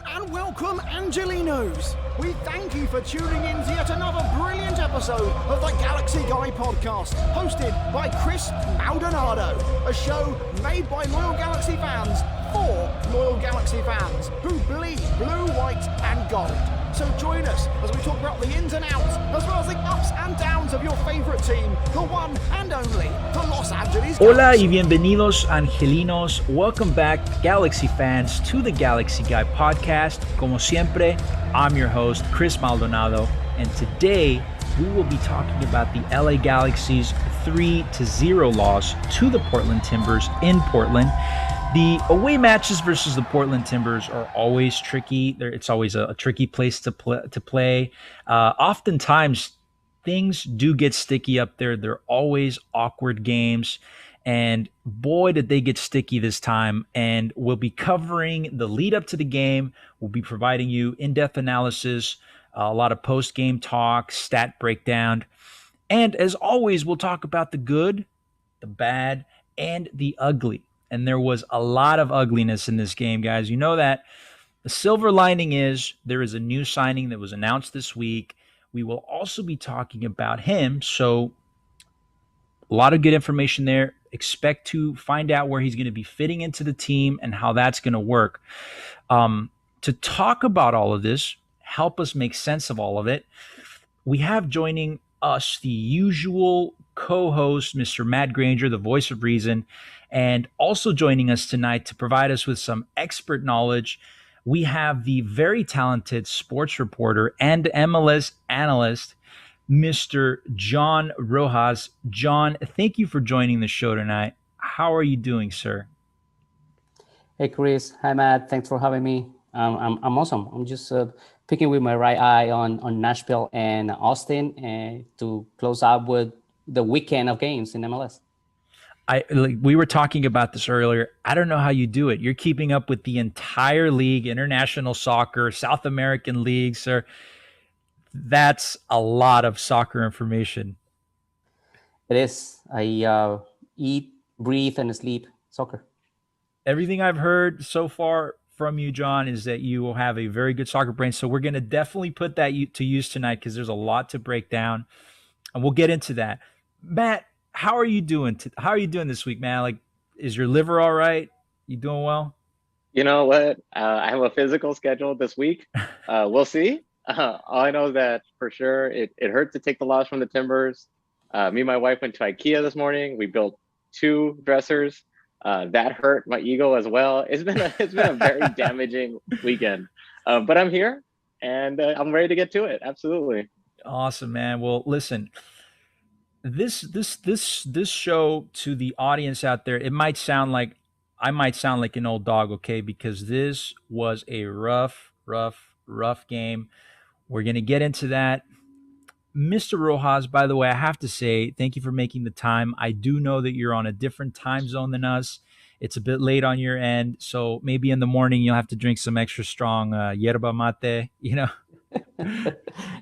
Hello and welcome, Angelinos. We thank you for tuning in to yet another brilliant episode of the Galaxy Guy podcast, hosted by Chris Maldonado, a show made by loyal Galaxy fans for loyal Galaxy fans who bleed blue, white and gold. So join us as we talk about the ins and outs, as well as the ups and downs of your favorite team, the one and only, the Los Angeles Galaxy. Hola y bienvenidos, Angelinos. Welcome back, Galaxy fans, to the Galaxy Guy podcast. Como siempre, I'm your host, Chris Maldonado, and today we will be talking about the LA Galaxy's 3-0 loss to the Portland Timbers in Portland. The away matches versus the Portland Timbers are always tricky. It's always a tricky place to play. Oftentimes, things do get sticky up there. They're always awkward games. And boy, did they get sticky this time. And we'll be covering the lead up to the game. We'll be providing you in-depth analysis, a lot of post-game talk, stat breakdown. And as always, we'll talk about the good, the bad, and the ugly. And there was a lot of ugliness in this game, guys. You know that. The silver lining is there is a new signing that was announced this week. We will also be talking about him. So a lot of good information there. Expect to find out where he's going to be fitting into the team and how that's going to work. To talk about all of this, help us make sense of all of it, we have joining us the usual co-host, Mr. Matt Granger, the voice of reason. And also joining us tonight to provide us with some expert knowledge, we have the very talented sports reporter and MLS analyst, Mr. John Rojas. John, thank you for joining the show tonight. How are you doing, sir? Hey, Chris. Hi, Matt. Thanks for having me. I'm awesome. I'm just picking with my right eye on Nashville and Austin to close out with the weekend of games in MLS. We were talking about this earlier. I don't know how you do it. You're keeping up with the entire league, international soccer, South American leagues, sir. That's a lot of soccer information. It is. I eat, breathe, and sleep soccer. Everything I've heard so far from you, John, is that you will have a very good soccer brain. So we're going to definitely put that to use tonight because there's a lot to break down, and we'll get into that. Matt, how are you doing? How are you doing this week, man? Like, is your liver all right? You doing well? You know what? I have a physical scheduled this week. We'll see. All I know is that for sure it hurt to take the loss from the Timbers. Me and my wife went to IKEA this morning. We built 2 dressers. That hurt my ego as well. It's been a very damaging weekend. But I'm here and I'm ready to get to it. Absolutely. Awesome, man. Well, listen. This show, to the audience out there, I might sound like an old dog, okay? Because this was a rough game. We're gonna get into that. Mr. Rojas, by the way, I have to say thank you for making the time. I do know that you're on a different time zone than us. It's a bit late on your end, so maybe in the morning you'll have to drink some extra strong yerba mate, you know.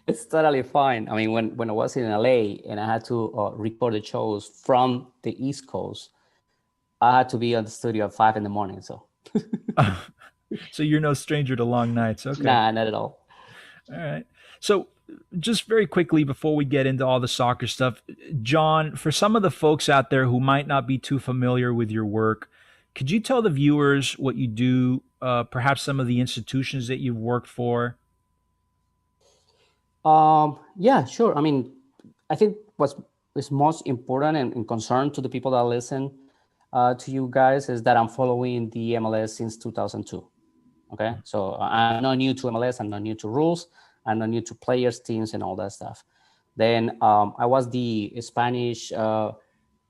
It's totally fine. I mean, when I was in LA and I had to record the shows from the East Coast, I had to be on the studio at 5 a.m. So, so you're no stranger to long nights. Okay. Nah, not at all. All right. So just very quickly before we get into all the soccer stuff, John, for some of the folks out there who might not be too familiar with your work, could you tell the viewers what you do, perhaps some of the institutions that you've worked for? Yeah, sure. I mean, I think what's most important and concern to the people that listen to you guys is that I'm following the MLS since 2002. Okay, so I'm not new to MLS. I'm not new to rules. I'm not new to players, teams, and all that stuff. Then I was the Spanish color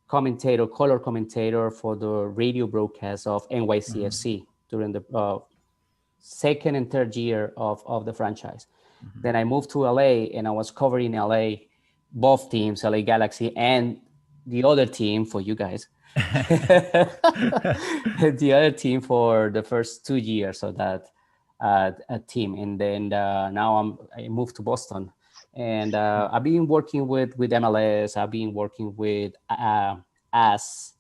commentator for the radio broadcast of NYCFC during the second and third year of the franchise. Mm-hmm. Then I moved to LA and I was covering LA, both teams, LA Galaxy and the other team for you guys. The other team for the first 2 years of that team. And then now I moved to Boston. And I've been working with MLS. I've been working with AS.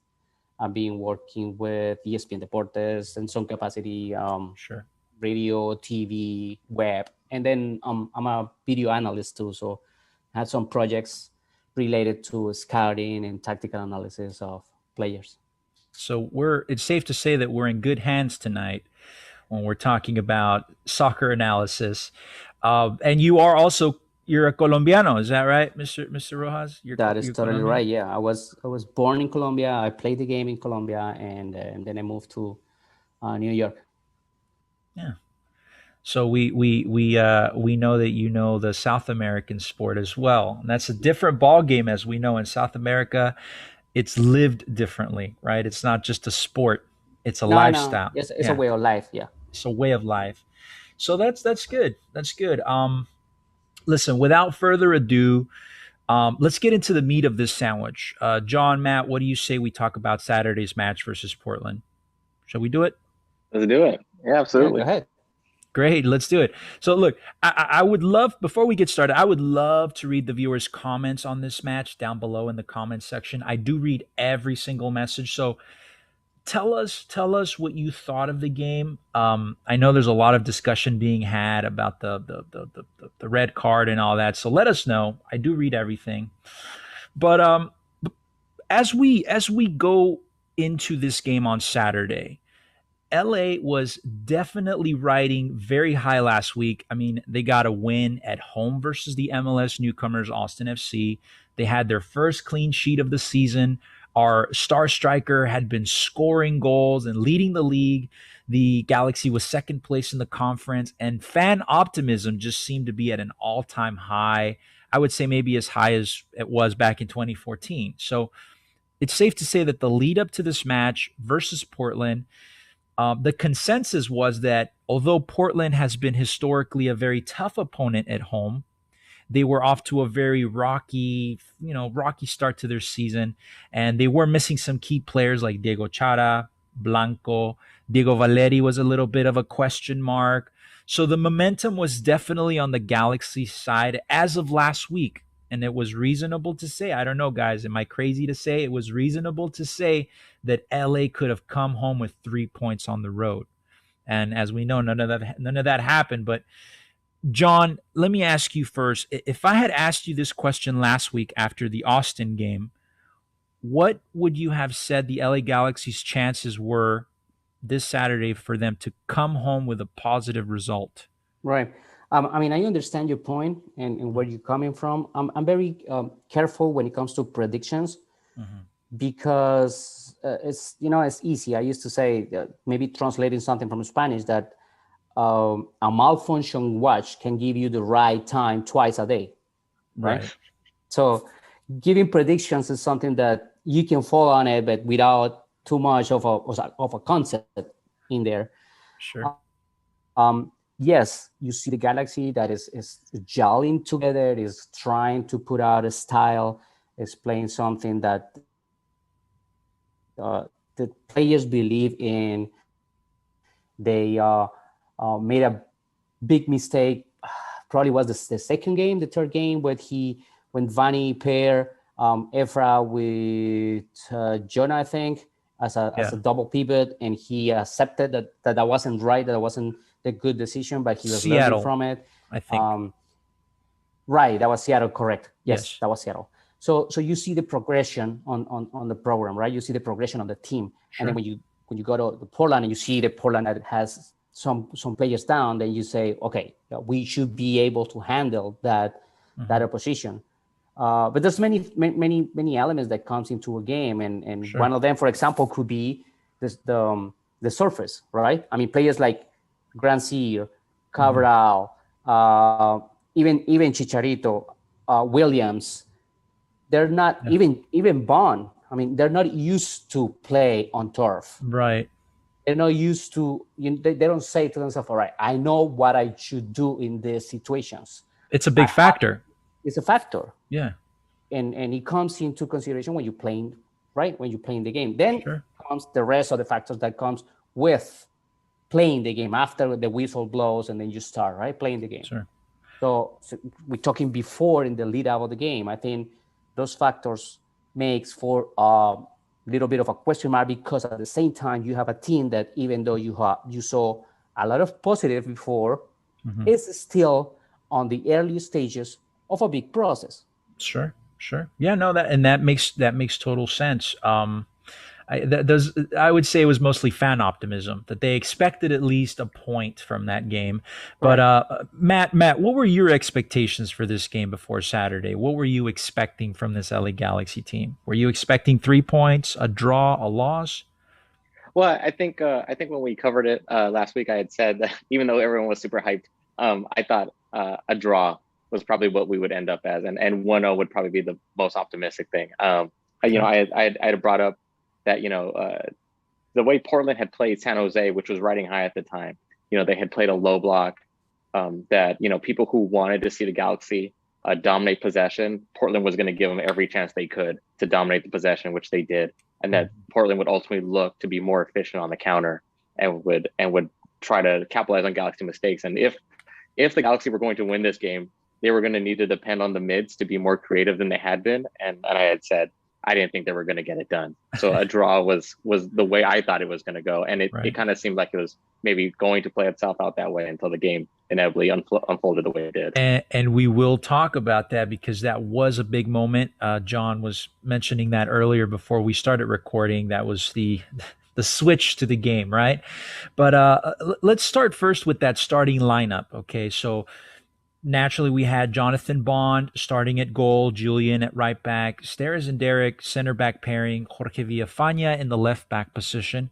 I've been working with ESPN Deportes in some capacity. Sure. radio, TV, web, and then I'm a video analyst too. So I had some projects related to scouting and tactical analysis of players. So it's safe to say that we're in good hands tonight when we're talking about soccer analysis. And you're a Colombiano, is that right, Mr. Rojas? That is you're totally Colombian? right. Yeah, I was born in Colombia. I played the game in Colombia, and then I moved to New York. Yeah. So we know that you know the South American sport as well, and that's a different ball game, as we know in South America. It's lived differently, right? It's not just a sport; it's a No, lifestyle. it's a way of life. Yeah. It's a way of life. So that's good. That's good. Listen, without further ado, let's get into the meat of this sandwich. John, Matt, what do you say we talk about Saturday's match versus Portland? Shall we do it? Let's do it. Yeah, absolutely. Yeah, go ahead. Great, let's do it. So look, I would love, before we get started, I would love to read the viewers' comments on this match down below in the comments section. I do read every single message. So tell us what you thought of the game. I know there's a lot of discussion being had about the red card and all that. So let us know. I do read everything. But as we go into this game on Saturday, LA was definitely riding very high last week. I mean, they got a win at home versus the MLS newcomers, Austin FC. They had their first clean sheet of the season. Our star striker had been scoring goals and leading the league. The Galaxy was second place in the conference, and fan optimism just seemed to be at an all-time high. I would say maybe as high as it was back in 2014. So it's safe to say that the lead up to this match versus Portland, the consensus was that although Portland has been historically a very tough opponent at home, they were off to a very rocky start to their season, and they were missing some key players like Diego Chara, Blanco. Diego Valeri was a little bit of a question mark. So the momentum was definitely on the Galaxy side as of last week. And it was reasonable to say, I don't know, guys, am I crazy to say? It was reasonable to say that LA could have come home with 3 points on the road. And as we know, none of that happened. But John, let me ask you first. If I had asked you this question last week after the Austin game, what would you have said the LA Galaxy's chances were this Saturday for them to come home with a positive result? Right. I mean, I understand your point and where you're coming from. I'm very careful when it comes to predictions because it's easy. I used to say maybe translating something from Spanish that a malfunction watch can give you the right time twice a day, right? So giving predictions is something that you can follow on it, but without too much of a concept in there. Sure. Yes, you see the Galaxy that is gelling together, is trying to put out a style, is playing something that the players believe in. They made a big mistake. Probably was the second game, the third game, when Vani pair Efra with Jonah, I think, as a double pivot, and he accepted that wasn't right, that wasn't the good decision, but he was learning from it. I think. Right, that was Seattle, correct. Yes, that was Seattle. So you see the progression on the program, right? You see the progression on the team. Sure. And then when you go to the Portland and you see the Portland that has some players down, then you say, okay, we should be able to handle that opposition. But there's many elements that comes into a game, and sure. One of them, for example, could be the surface, right? I mean, players like Grandsir, Cabral, even Chicharito, Williams, they're not even Bond. I mean, they're not used to play on turf. Right. They're not used to. They don't say to themselves, "All right, I know what I should do in these situations." It's a big factor. It's a factor. Yeah. And it comes into consideration when you're playing, right? When you're playing the game. Then sure. comes the rest of the factors that comes with playing the game after the whistle blows, and then you start, right? Playing the game. Sure. So we're talking before in the lead up of the game. I think those factors makes for a little bit of a question mark, because at the same time you have a team that, even though you saw a lot of positive before, Mhm. is still on the early stages of a big process. Sure, sure. Yeah, no, that makes total sense. I would say it was mostly fan optimism that they expected at least a point from that game. But Right. Matt, what were your expectations for this game before Saturday? What were you expecting from this LA Galaxy team? Were you expecting 3 points, a draw, a loss? Well, I think when we covered it last week, I had said that even though everyone was super hyped, I thought a draw was probably what we would end up as, and 1-0 would probably be the most optimistic thing. You know, Okay. I had brought up that the way Portland had played San Jose, which was riding high at the time. You know, they had played a low block. That people who wanted to see the Galaxy dominate possession, Portland was going to give them every chance they could to dominate the possession, which they did, and that Portland would ultimately look to be more efficient on the counter and would try to capitalize on Galaxy mistakes. And if the Galaxy were going to win this game, they were going to need to depend on the mids to be more creative than they had been. And I had said I didn't think they were going to get it done. So a draw was the way I thought it was going to go, and it Right. kind of seemed like it was maybe going to play itself out that way until the game inevitably unfolded the way it did. And we will talk about that because that was a big moment. John was mentioning that earlier before we started recording. That was the switch to the game, right? But let's start first with that starting lineup. Okay, so naturally we had Jonathan Bond starting at goal, Julian at right back, Steres and Derek center back pairing, Jorge Villafana in the left back position.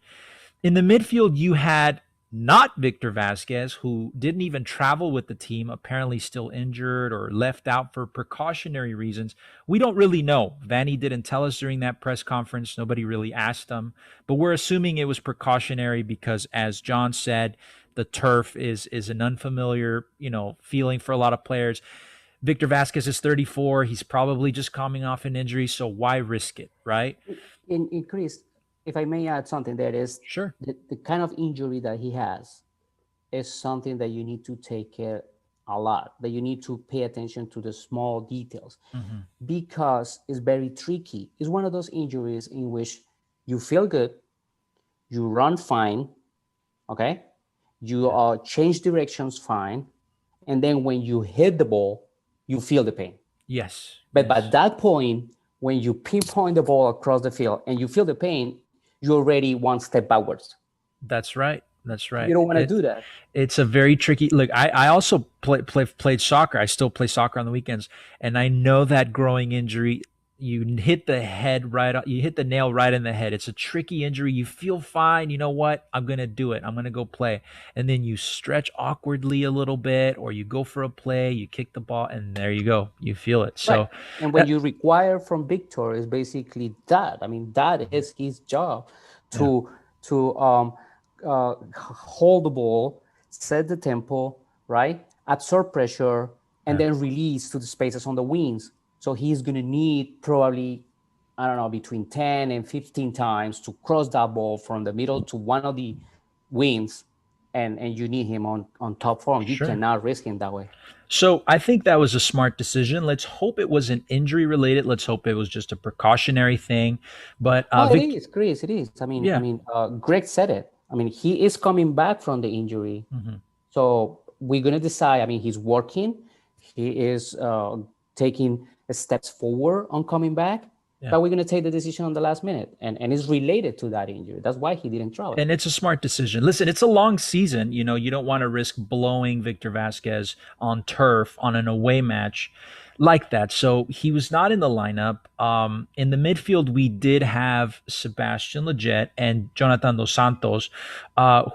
In the midfield, you had not Victor Vasquez, who didn't even travel with the team, apparently still injured or left out for precautionary reasons. We don't really know. Vanny didn't tell us during that press conference. Nobody really asked him. But we're assuming it was precautionary because, as John said, the turf is an unfamiliar, feeling for a lot of players. Victor Vasquez is 34. He's probably just coming off an injury, so why risk it, right? In Chris, if I may add something, there is Sure. the kind of injury that he has is something that you need to take care a lot, that you need to pay attention to the small details because it's very tricky. It's one of those injuries in which you feel good, you run fine, okay? You change directions fine. And then when you hit the ball, you feel the pain. Yes. But yes. at that point, when you pinpoint the ball across the field and you feel the pain, you're already one step backwards. That's right. That's right. You don't want to do that. It's a very tricky look. I also played soccer. I still play soccer on the weekends, and I know that growing injury. You hit the head right. You hit the nail right in the head. It's a tricky injury. You feel fine. You know what? I'm gonna do it. I'm gonna go play, and then you stretch awkwardly a little bit, or you go for a play. You kick the ball, and there you go. You feel it. So, right. And what you require from Victor is basically that. I mean, that is his job to hold the ball, set the tempo, right? Absorb pressure, and then release to the spaces on the wings. So he's going to need probably, I don't know, between 10 and 15 times to cross that ball from the middle to one of the wings. And you need him on top form. You cannot risk him that way. So I think that was a smart decision. Let's hope it wasn't injury related. Let's hope it was just a precautionary thing. But it is, Chris. It is. I mean, Greg said it. I mean, he is coming back from the injury. So we're going to decide. I mean, he's working. He is taking steps forward on coming back. But we're going to take the decision on the last minute. And it's related to that injury. That's why he didn't travel. And it's a smart decision. Listen, it's a long season. You don't want to risk blowing Victor Vasquez on turf on an away match like that. So he was not in the lineup. In the midfield, we did have Sebastian Lletget and Jonathan Dos Santos,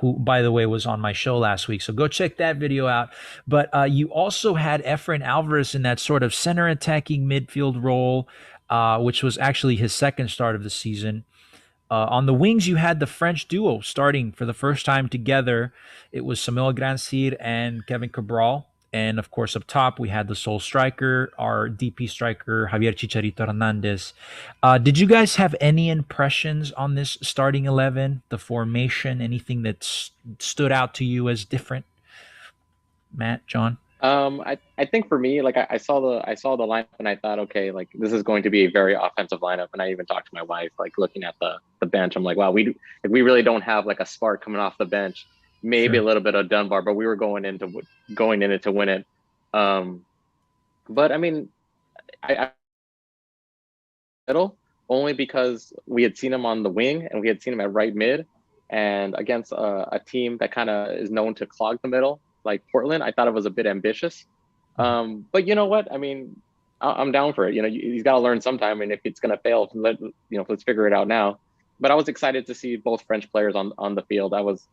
who, by the way, was on my show last week. So go check that video out. But you also had Efrain Alvarez in that sort of center attacking midfield role, which was actually his second start of the season. On the wings, you had the French duo starting for the first time together. It was Samuel Grandsir and Kevin Cabral. And of course, up top, we had the sole striker, our DP striker, Javier Chicharito Hernandez. Did you guys have any impressions on this starting 11, the formation, anything that stood out to you as different? Matt, John? I think for me, like I saw the lineup and I thought, okay, like this is going to be a very offensive lineup. And I even talked to my wife, like looking at the bench, I'm like, wow, we really don't have like a spark coming off the bench. maybe Sure. a little bit of Dunbar, but we were going in it to win it. But I mean, I middle only because we had seen him on the wing and we had seen him at right mid, and against a team that kind of is known to clog the middle like Portland, I thought it was a bit ambitious. But you know what? I mean, I'm down for it. You know, he's got to learn sometime, and if it's gonna fail, let's figure it out now. But I was excited to see both French players on the field. I was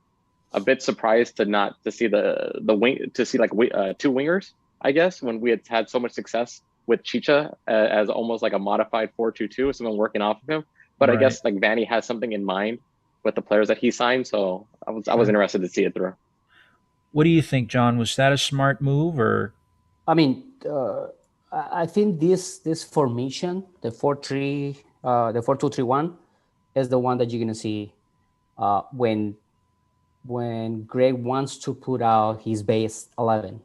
a bit surprised to see the wing to see like two wingers, I guess, when we had so much success with Chicha as almost like a modified 4-2-2, someone working off of him. But I Right. guess like Vanny has something in mind with the players that he signed, so I was Sure. interested to see it through. What do you think, John? Was that a smart move or? I mean, I think this formation, the 4-3, the 4-2-3-1, is the one that you're gonna see when Greg wants to put out his base 11.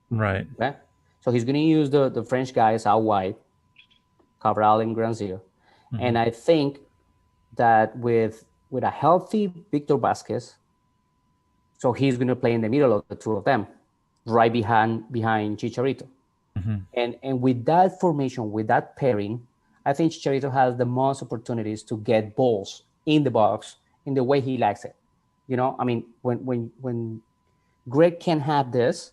Right. Okay, so he's gonna use the French guys out wide, Cabral and Grandsir, and I think that with a healthy Victor Vasquez, so he's gonna play in the middle of the two of them, right behind Chicharito. And with that formation, with that pairing, I think Chicharito has the most opportunities to get balls in the box in the way he likes it. You know, I mean, when Greg can have this,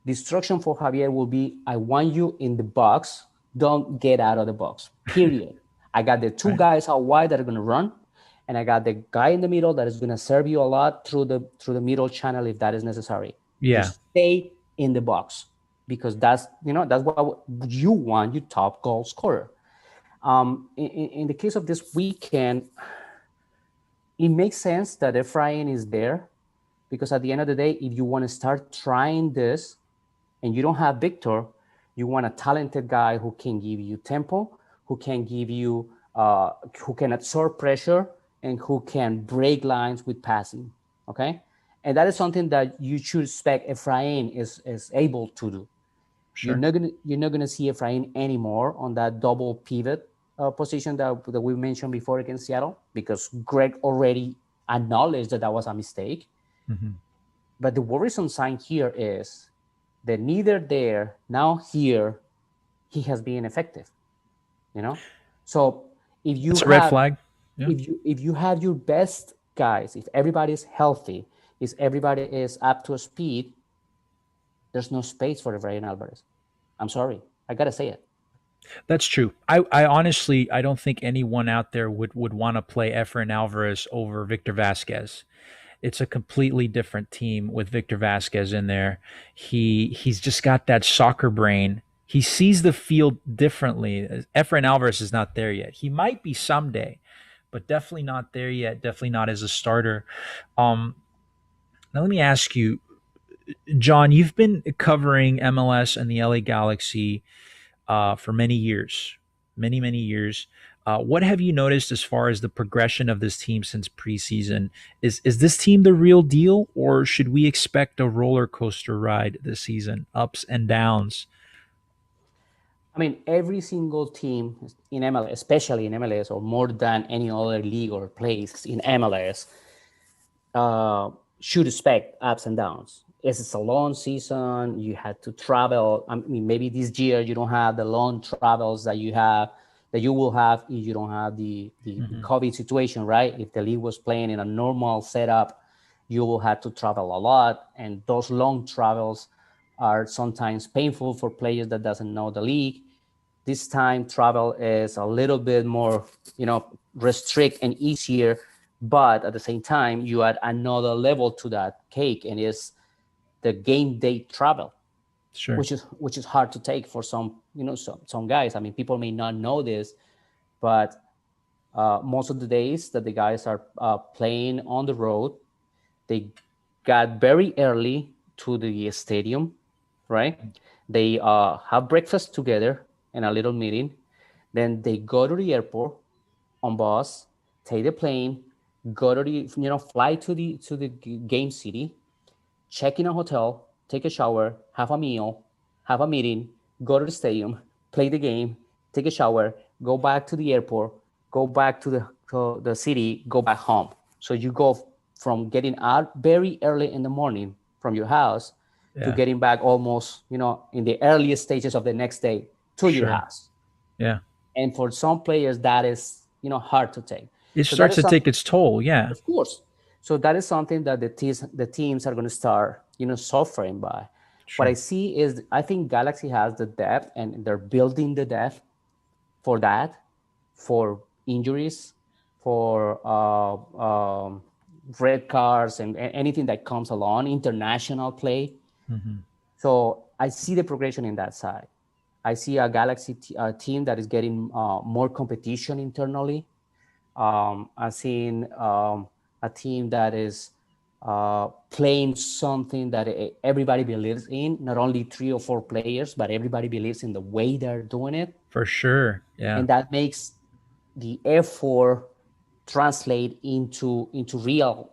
the instruction for Javier will be, I want you in the box. Don't get out of the box, period. I got the two guys out wide that are going to run, and I got the guy in the middle that is going to serve you a lot through the middle channel if that is necessary. Yeah. Just stay in the box, because that's what you want, your top goal scorer. In the case of this weekend, it makes sense that Efrain is there, because at the end of the day, if you want to start trying this and you don't have Victor, you want a talented guy who can give you tempo, who can give you, who can absorb pressure, and who can break lines with passing. Okay, and that is something that you should expect Efrain is able to do. Sure. You're not gonna see Efrain anymore on that double pivot position that we mentioned before against Seattle, because Greg already acknowledged that was a mistake. But the worrisome sign here is that neither there, now here, he has been effective. You know, so if you It's a have red flag. Yeah. if you have your best guys, if everybody is healthy, if everybody is up to speed, there's no space for Efrain Alvarez. I'm sorry, I gotta say it. That's true. I honestly, I don't think anyone out there would want to play Efrain Alvarez over Victor Vasquez. It's a completely different team with Victor Vasquez in there. He's just got that soccer brain. He sees the field differently. Efrain Alvarez is not there yet. He might be someday, but definitely not there yet. Definitely not as a starter. Now let me ask you, John, you've been covering MLS and the LA Galaxy for many years, many years. What have you noticed as far as the progression of this team since preseason? Is this team the real deal, or should we expect a roller coaster ride this season, ups and downs? I mean, every single team in MLS, especially in MLS, or more than any other league or place in MLS, should expect ups and downs. It's a long season. You had to travel. I mean, maybe this year you don't have the long travels that you will have if you don't have the COVID situation, right? If the league was playing in a normal setup, you will have to travel a lot, and those long travels are sometimes painful for players that doesn't know the league. This time travel is a little bit more, restrict and easier, but at the same time, you add another level to that cake, and it's the game day travel, Sure. which is hard to take for some guys. I mean, people may not know this, but most of the days that the guys are playing on the road, they got very early to the stadium, right? They have breakfast together in a little meeting. Then they go to the airport on bus, take the plane, go to the fly to the game city, check in a hotel, take a shower, have a meal, have a meeting, go to the stadium, play the game, take a shower, go back to the airport, go back to the city, go back home. So you go from getting out very early in the morning from your house to getting back almost, in the earliest stages of the next day to your house. Yeah. And for some players, that is, hard to take. It starts to take its toll. Yeah. Of course. So that is something that the teams are going to start, suffering by. Sure. What I see is, I think Galaxy has the depth, and they're building the depth for that, for injuries, for red cards and anything that comes along, international play. Mm-hmm. So I see the progression in that side. I see a Galaxy team that is getting more competition internally. I'm seeing a team that is playing something that everybody believes in, not only 3 or 4 players, but everybody believes in the way they're doing it. For sure. Yeah. And that makes the effort translate into real,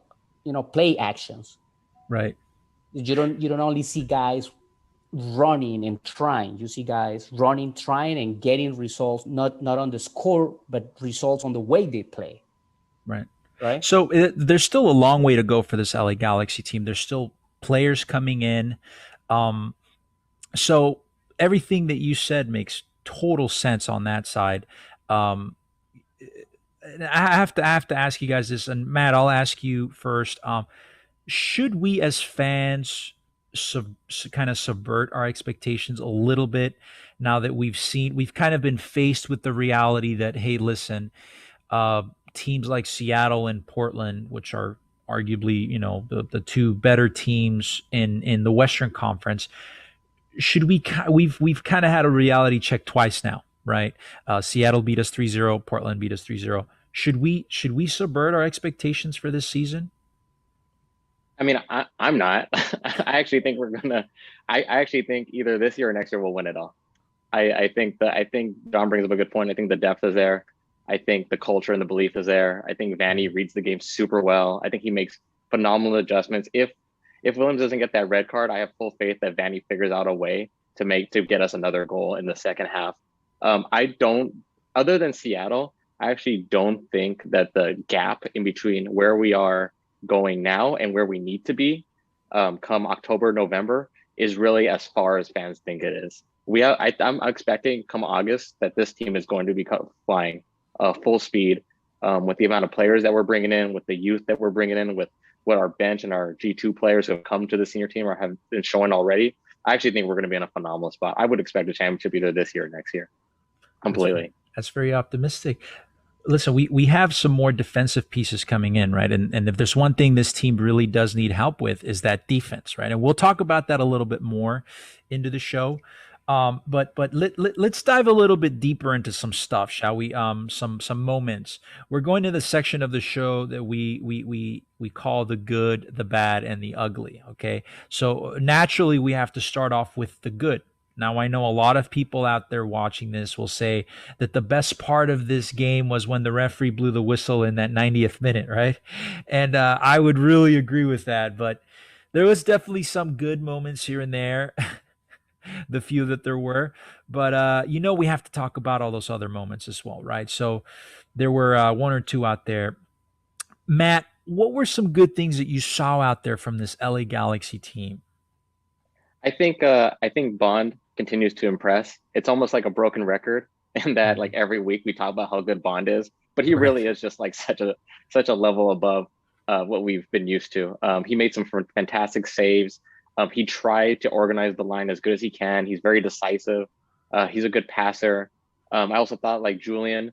play actions. Right. You don't only see guys running and trying. You see guys running, trying, and getting results, not on the score, but results on the way they play. Right. Right. So there's still a long way to go for this LA Galaxy team. There's still players coming in. So everything that you said makes total sense on that side. I have to ask you guys this, and Matt, I'll ask you first. Should we as fans kind of subvert our expectations a little bit now that we've kind of been faced with the reality that, hey, listen, teams like Seattle and Portland, which are arguably, the 2 better teams in the Western Conference, we've kind of had a reality check twice now, right? Seattle beat us 3-0, Portland beat us 3-0. Should we subvert our expectations for this season? I mean, I'm not. I actually think I actually think either this year or next year we'll win it all. I think John brings up a good point. I think the depth is there. I think the culture and the belief is there. I think Vanny reads the game super well. I think he makes phenomenal adjustments. If Williams doesn't get that red card, I have full faith that Vanny figures out a way to get us another goal in the second half. Other than Seattle, I actually don't think that the gap in between where we are going now and where we need to be come October, November is really as far as fans think it is. I'm expecting come August that this team is going to be flying full speed with the amount of players that we're bringing in, with the youth that we're bringing in, with what our bench and our G2 players who have come to the senior team or have been showing already. I actually think we're going to be in a phenomenal spot. I would expect a championship either this year or next year. Completely. That's very optimistic. Listen, we have some more defensive pieces coming in, right? And if there's one thing this team really does need help with is that defense, right? And we'll talk about that a little bit more into the show. But let's dive a little bit deeper into some stuff, shall we? Some moments. We're going to the section of the show that we call the good, the bad, and the ugly. Okay, so naturally we have to start off with the good. Now, I know a lot of people out there watching this will say that the best part of this game was when the referee blew the whistle in that 90th minute, right? And I would really agree with that. But there was definitely some good moments here and there, the few that there were. But, we have to talk about all those other moments as well, right? So there were 1 or 2 out there. Matt, what were some good things that you saw out there from this LA Galaxy team? I think Bond continues to impress. It's almost like a broken record in that like every week we talk about how good Bond is, but he really is just like such a level above what we've been used to. He made some fantastic saves. He tried to organize the line as good as he can. He's very decisive. He's a good passer. I also thought like Julian,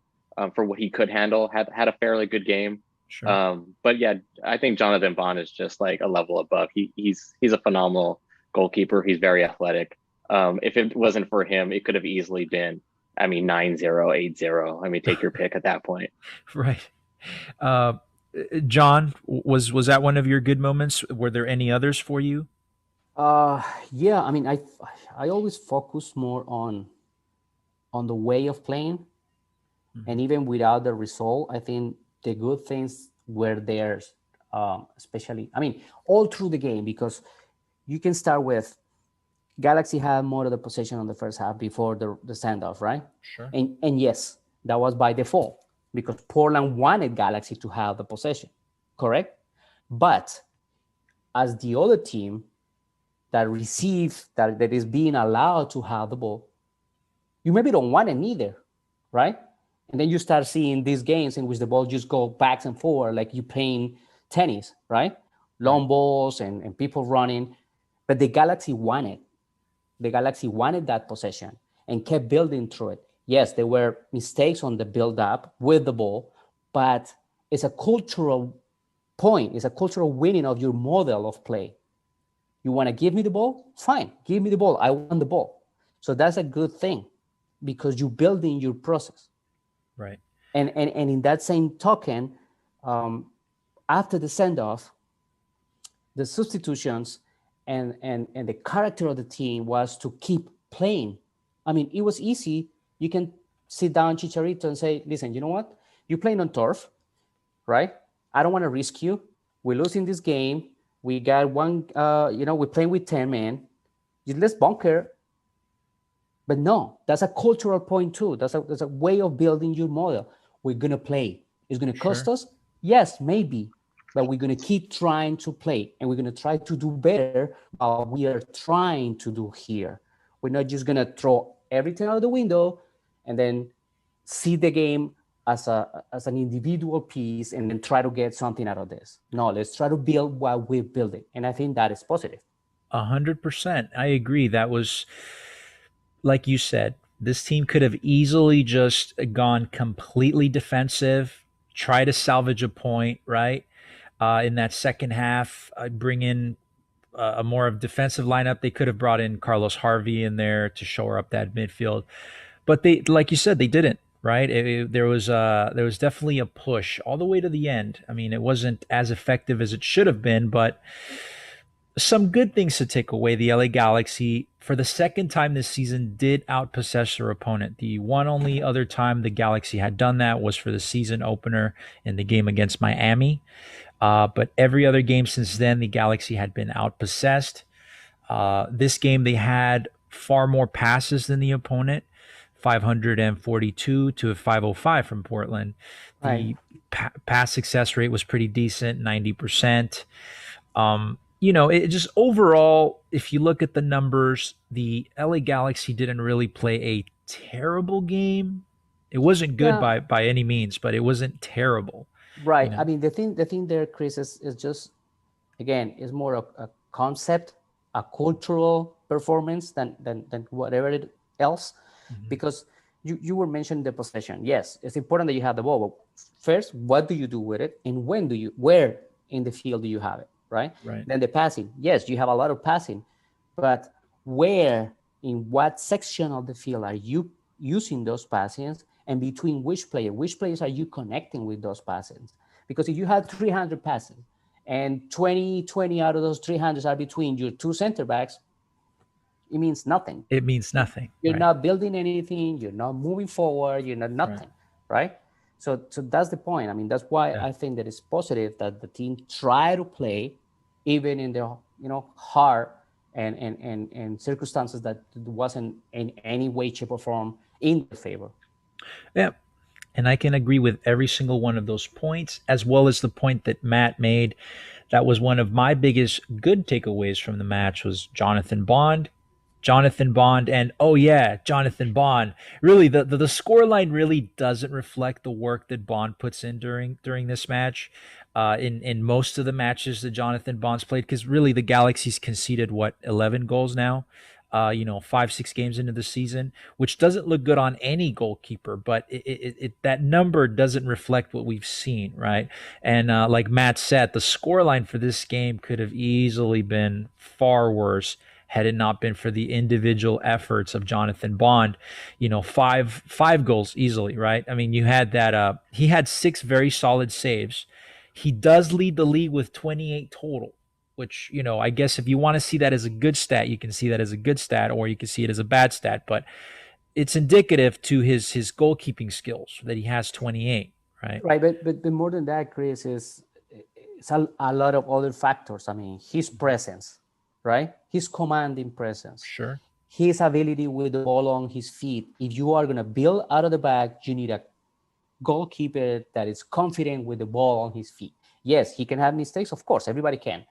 for what he could handle, had a fairly good game. Sure. But yeah, I think Jonathan Bond is just like a level above. He's a phenomenal goalkeeper. He's very athletic. If it wasn't for him, it could have easily been, 9-0, 8-0. Take your pick at that point. Right. John, was that one of your good moments? Were there any others for you? Yeah. I always focus more on the way of playing, and even without the result, I think the good things were there, especially, all through the game, because you can start with Galaxy had more of the possession on the first half before the standoff, right? Sure. And yes, that was by default because Portland wanted Galaxy to have the possession, correct? But as the other team that that is being allowed to have the ball, you maybe don't want it neither, right? And then you start seeing these games in which the ball just go back and forth like you playing tennis, right? Long balls and people running. But the Galaxy wanted that possession and kept building through it. Yes, there were mistakes on the build-up with the ball, but it's a cultural point. It's a cultural winning of your model of play. You want to give me the ball? Fine, give me the ball. I want the ball. So that's a good thing because you're building your process. Right. And in that same token, after the send-off, the substitutions and the character of the team was to keep playing. I mean, it was easy. You can sit down Chicharito and say, listen, you know what? You're playing on turf, right? I don't want to risk you. We're losing this game. We got one, we're playing with 10 men. Let's bunker. But no, that's a cultural point too. That's a way of building your model. We're going to play. It's going to cost us? Yes, maybe. But we're going to keep trying to play. And we're going to try to do better while we are trying to do here. We're not just going to throw everything out the window and then see the game as an individual piece and then try to get something out of this. No, let's try to build while we're building. And I think that is positive. 100%. I agree. That was, like you said, this team could have easily just gone completely defensive, try to salvage a point, right? In that second half, bring in a more of defensive lineup. They could have brought in Carlos Harvey in there to shore up that midfield. But they, like you said, they didn't, right? There was definitely a push all the way to the end. I mean, it wasn't as effective as it should have been, but some good things to take away. The LA Galaxy, for the second time this season, did outpossess their opponent. The one only other time the Galaxy had done that was for the season opener in the game against Miami. But every other game since then, the Galaxy had been outpossessed. This game, they had far more passes than the opponent, 542 to 505 from Portland. The pass success rate was pretty decent, 90%. It just overall, if you look at the numbers, the LA Galaxy didn't really play a terrible game. It wasn't good by any means, but it wasn't terrible. Right. I mean, the thing there, Chris, is just, again, is more of a concept, a cultural performance than whatever else. Mm-hmm. Because you were mentioning the possession. Yes, it's important that you have the ball. But first, what do you do with it? And where in the field do you have it? Right? Then the passing. Yes, you have a lot of passing. But where, in what section of the field are you using those passings? And between which players are you connecting with those passes? Because if you have 300 passes and 20 out of those 300 are between your two center backs, it means nothing. It means nothing. You're not building anything. You're not moving forward. You're not nothing, right? So that's the point. I mean, that's why I think that it's positive that the team try to play even in the hard and circumstances that wasn't in any way, shape, or form in their favor. Yeah. And I can agree with every single one of those points, as well as the point that Matt made. That was one of my biggest good takeaways from the match was Jonathan Bond, and Jonathan Bond. Really, the scoreline really doesn't reflect the work that Bond puts in during this match. In most of the matches that Jonathan Bond's played, because really the Galaxy's conceded 11 goals now. 5-6 games into the season, which doesn't look good on any goalkeeper, but that number doesn't reflect what we've seen, right? And like Matt said, the scoreline for this game could have easily been far worse had it not been for the individual efforts of Jonathan Bond. Five goals easily, right? I mean, you had that. He had 6 very solid saves. He does lead the league with 28 total, which, I guess if you want to see that as a good stat, you can see that as a good stat, or you can see it as a bad stat, but it's indicative to his goalkeeping skills that he has 28, right? Right, but more than that, Chris, it's a lot of other factors. I mean, his presence, right? His commanding presence. Sure. His ability with the ball on his feet. If you are going to build out of the back, you need a goalkeeper that is confident with the ball on his feet. Yes, he can have mistakes. Of course, everybody can,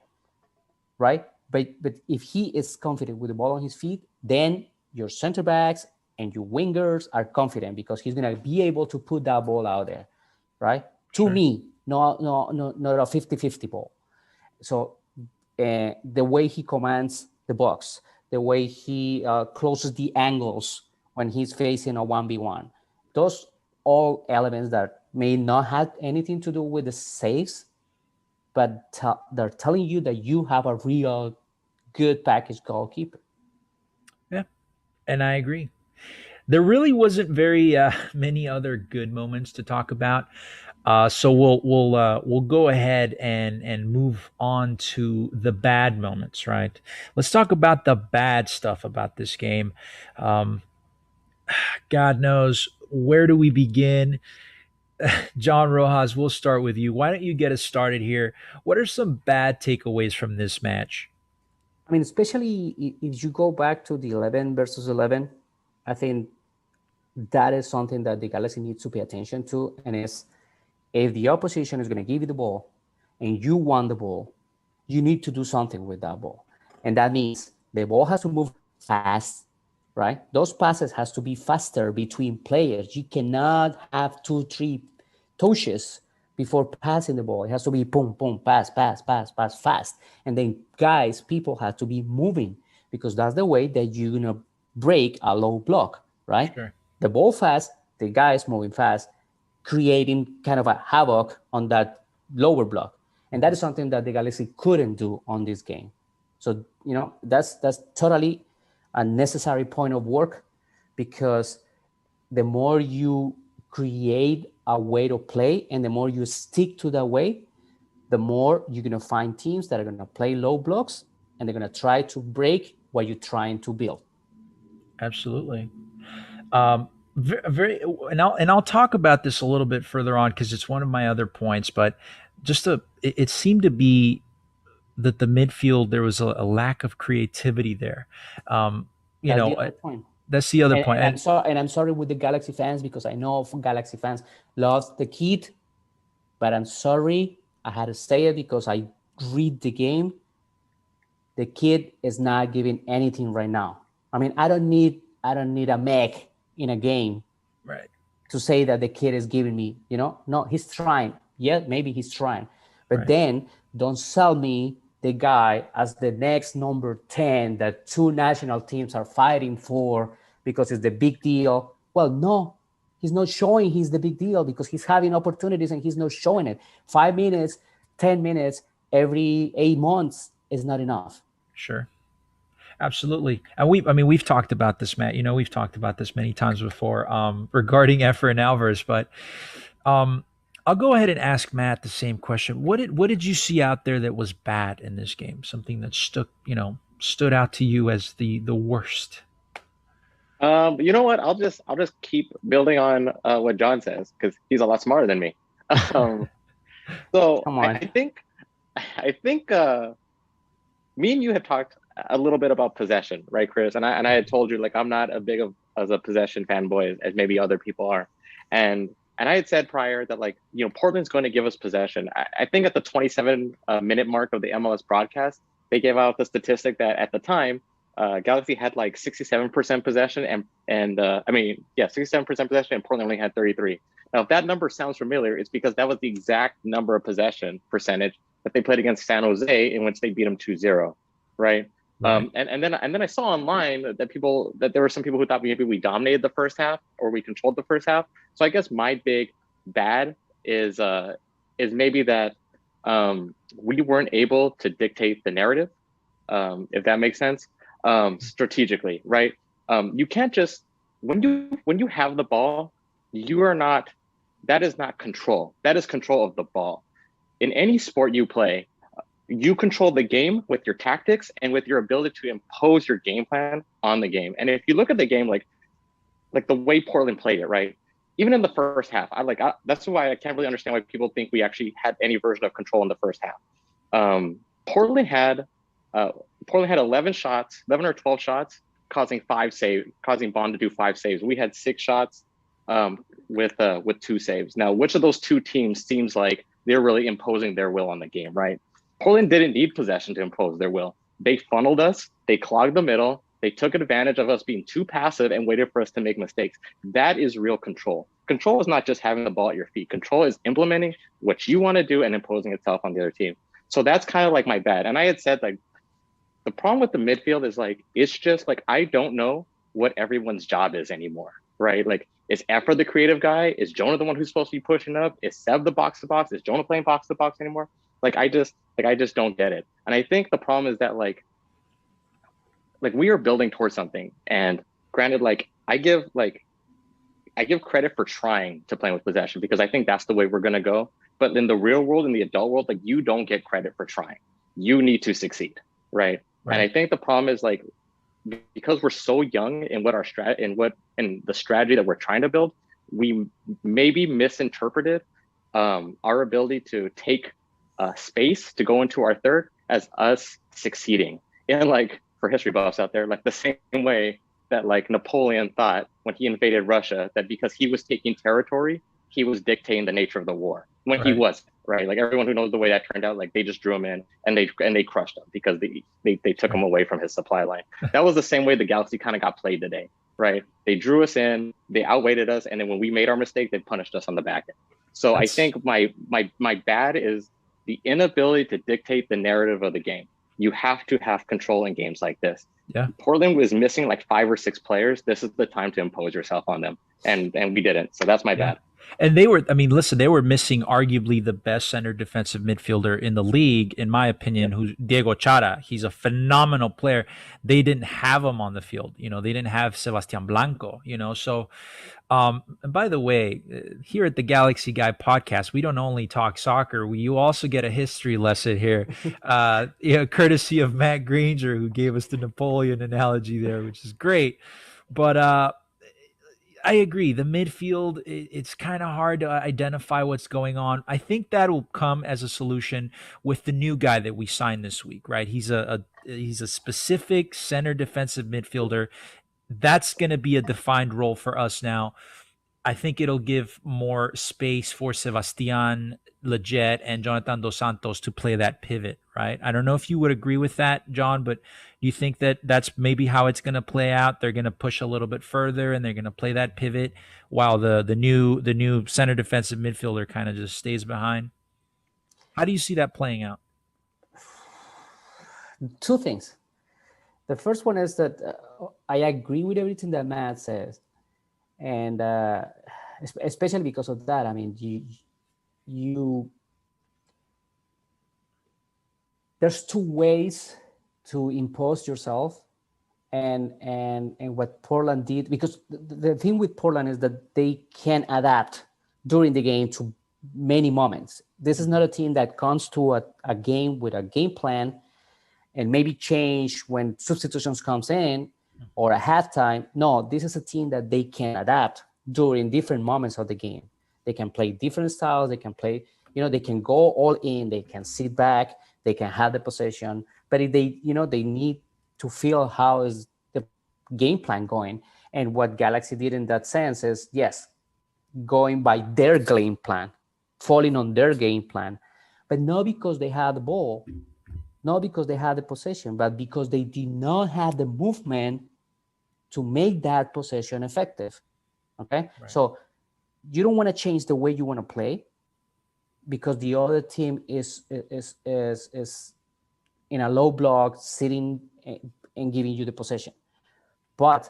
right? But if he is confident with the ball on his feet, then your center backs and your wingers are confident because he's gonna be able to put that ball out there, right? To Sure. me, not a 50-50 ball. So the way he commands the box, the way he closes the angles when he's facing a 1v1, those all elements that may not have anything to do with the saves, but they're telling you that you have a real good package goalkeeper. Yeah, and I agree. There really wasn't very many other good moments to talk about. So we'll go ahead and move on to the bad moments, right? Let's talk about the bad stuff about this game. Um, God knows, where do we begin? John Rojas, we'll start with you. Why don't you get us started here? What are some bad takeaways from this match? I mean, especially if you go back to the 11 versus 11, I think that is something that the Galaxy needs to pay attention to. And is if the opposition is going to give you the ball and you want the ball, you need to do something with that ball. And that means the ball has to move fast, right? Those passes has to be faster between players. You cannot have 2-3 touches before passing the ball. It has to be boom, boom, pass, pass, pass, pass, fast. And then guys, people have to be moving because that's the way that you're going to break a low block, right? Sure. The ball fast, the guys moving fast, creating kind of a havoc on that lower block. And that is something that the Galaxy couldn't do on this game. So, that's totally a necessary point of work because the more you create a way to play and the more you stick to that way, the more you're going to find teams that are going to play low blocks and they're going to try to break what you're trying to build. Absolutely. Very, and I'll talk about this a little bit further on because it's one of my other points. But it seemed to be that the midfield, there was a lack of creativity there. That's the other point. That's the other And, point. and I'm sorry with the Galaxy fans because I know Galaxy fans love the kid, but I'm sorry I had to say it because I read the game. The kid is not giving anything right now. I mean, I don't need a mech in a game, right, to say that the kid is giving me, no, he's trying. Yeah, maybe he's trying, but right. Then don't sell me the guy as the next number 10 that two national teams are fighting for because it's the big deal. Well, no, he's not showing he's the big deal because he's having opportunities and he's not showing it. 5 minutes, 10 minutes every 8 months is not enough. Sure. Absolutely. And we've talked about this, Matt. We've talked about this many times before regarding Efra and Alvarez, but I'll go ahead and ask Matt the same question. What did you see out there that was bad in this game? Something that stood out to you as the worst? You know what? I'll just keep building on what John says because he's a lot smarter than me. So Come on. I think me and you had talked a little bit about possession, right, Chris? And I had told you like I'm not as a possession fanboy as maybe other people are, and I had said prior that like Portland's going to give us possession. I think at the 27-minute mark of the MLS broadcast, they gave out the statistic that at the time Galaxy had like 67% possession and 67% possession, and Portland only had 33. Now, if that number sounds familiar, it's because that was the exact number of possession percentage that they played against San Jose, in which they beat them 2-0, right? Right. And then I saw online that there were some people who thought maybe we dominated the first half or we controlled the first half. So I guess my big bad is maybe that we weren't able to dictate the narrative, if that makes sense, strategically, right? You can't just when you have the ball, that is not control. That is control of the ball. In any sport you play, you control the game with your tactics and with your ability to impose your game plan on the game. And if you look at the game, like the way Portland played it, right? Even in the first half, that's why I can't really understand why people think we actually had any version of control in the first half. Portland had 11 or 12 shots, causing Bond to do 5 saves. We had 6 shots with 2 saves. Now, which of those two teams seems like they're really imposing their will on the game, right? Portland didn't need possession to impose their will. They funneled us, they clogged the middle, they took advantage of us being too passive and waited for us to make mistakes. That is real control. Control is not just having the ball at your feet. Control is implementing what you want to do and imposing itself on the other team. So that's kind of like my bad. And I had said, like, the problem with the midfield is, like, it's just like, I don't know what everyone's job is anymore, right? Like, is Efra the creative guy? Is Jonah the one who's supposed to be pushing up? Is Seb the box to box? Is Jonah playing box to box anymore? Like, I just don't get it. And I think the problem is that, like we are building towards something. And granted, like, I give credit for trying to play with possession, because I think that's the way we're going to go. But in the real world, in the adult world, like, you don't get credit for trying. You need to succeed, right? And I think the problem is, like, because we're so young in what our in the strategy that we're trying to build, we maybe misinterpreted our ability to take space to go into our third as us succeeding. And, like, for history buffs out there, like, the same way that, like, Napoleon thought when he invaded Russia, that because he was taking territory, he was dictating the nature of the war, when he wasn't, right? Like, everyone who knows the way that turned out, like, they just drew him in and they crushed him because they took him away from his supply line. That was the same way the Galaxy kind of got played today, right? They drew us in, they outweighted us, and then when we made our mistake, they punished us on the back end. So I think my bad is the inability to dictate the narrative of the game. You have to have control in games like this. Yeah. Portland was missing like 5 or 6 players. This is the time to impose yourself on them. And we didn't. So that's my bad. And they were missing arguably the best center defensive midfielder in the league, in my opinion, who's Diego Chara. He's a phenomenal player. They didn't have him on the field. They didn't have Sebastian Blanco, so, and by the way, here at the Galaxy Guy podcast, we don't only talk soccer. You also get a history lesson here, courtesy of Matt Granger, who gave us the Napoleon analogy there, which is great. But, I agree. The midfield, it's kind of hard to identify what's going on. I think that will come as a solution with the new guy that we signed this week, right? He's a specific center defensive midfielder. That's going to be a defined role for us now. I think it'll give more space for Sebastian Lletget and Jonathan Dos Santos to play that pivot, right? I don't know if you would agree with that, John, but do you think that that's maybe how it's going to play out? They're going to push a little bit further and they're going to play that pivot while the new center defensive midfielder kind of just stays behind? How do you see that playing out? 2 things. The first one is that I agree with everything that Matt says. And especially because of that, I mean, there's 2 ways to impose yourself, and what Portland did, because the thing with Portland is that they can adapt during the game to many moments. This is not a team that comes to a game with a game plan and maybe change when substitutions comes in or a halftime. No, this is a team that they can adapt during different moments of the game. They can play different styles. They can play, they can go all in. They can sit back. They can have the possession. But if they, they need to feel how is the game plan going. And what Galaxy did in that sense is, yes, going by their game plan, falling on their game plan, but not because they had the ball, not because they had the possession, but because they did not have the movement to make that possession effective. Okay, right. So you don't want to change the way you want to play because the other team is in a low block, sitting and giving you the possession. But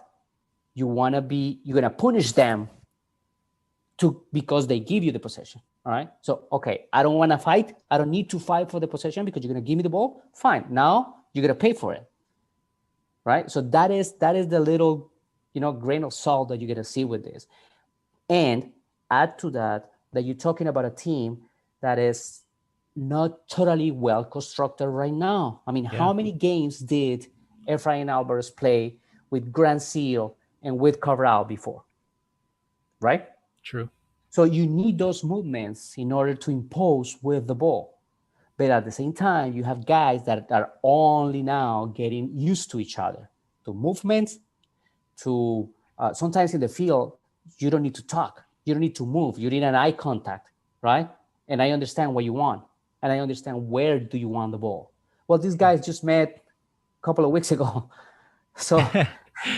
you're gonna punish them because they give you the possession. All right. So okay, I don't want to fight. I don't need to fight for the possession because you're gonna give me the ball. Fine. Now you're gonna pay for it. Right. So that is the little, grain of salt that you're gonna see with this. And add to that you're talking about a team that is not totally well constructed right now. I mean, How many games did Efrain Alvarez play with Grandsir and with Cabral before? Right? True. So you need those movements in order to impose with the ball. But at the same time, you have guys that are only now getting used to each other, to movements, to sometimes in the field, you don't need to talk. You don't need to move. You need an eye contact, right? and I understand what you want, and I understand where do you want the ball. Well, these guys just met a couple of weeks ago, so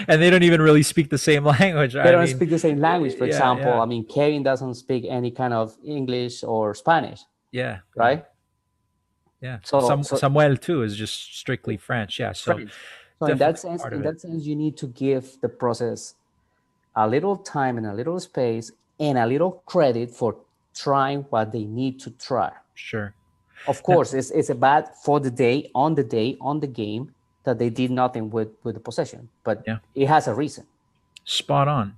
And they don't even really speak the same language. they don't speak the same language. For example, yeah. I mean, Kevin doesn't speak any kind of English or Spanish, Yeah. right? Yeah. So Samuel too is just strictly French. Yeah. So, so in that sense, you need to give the process a little time and a little space and a little credit for trying what they need to try. Sure. Of course, it's a bad for the day, on the game, that they did nothing with the possession, but it has a reason. Spot on.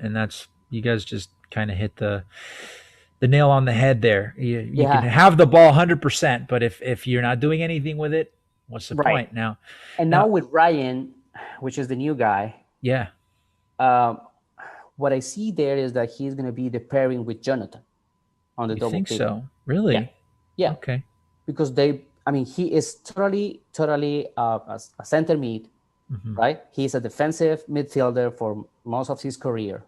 And that's, you guys just kind of hit the nail on the head there. You can have the ball 100%, but if you're not doing anything with it, what's the point now? And now with Ryan, which is the new guy, what I see there is that he's going to be the pairing with Jonathan on the double. Think so? Really? Yeah. Okay. Because he is totally a center mid, right? He's a defensive midfielder for most of his career,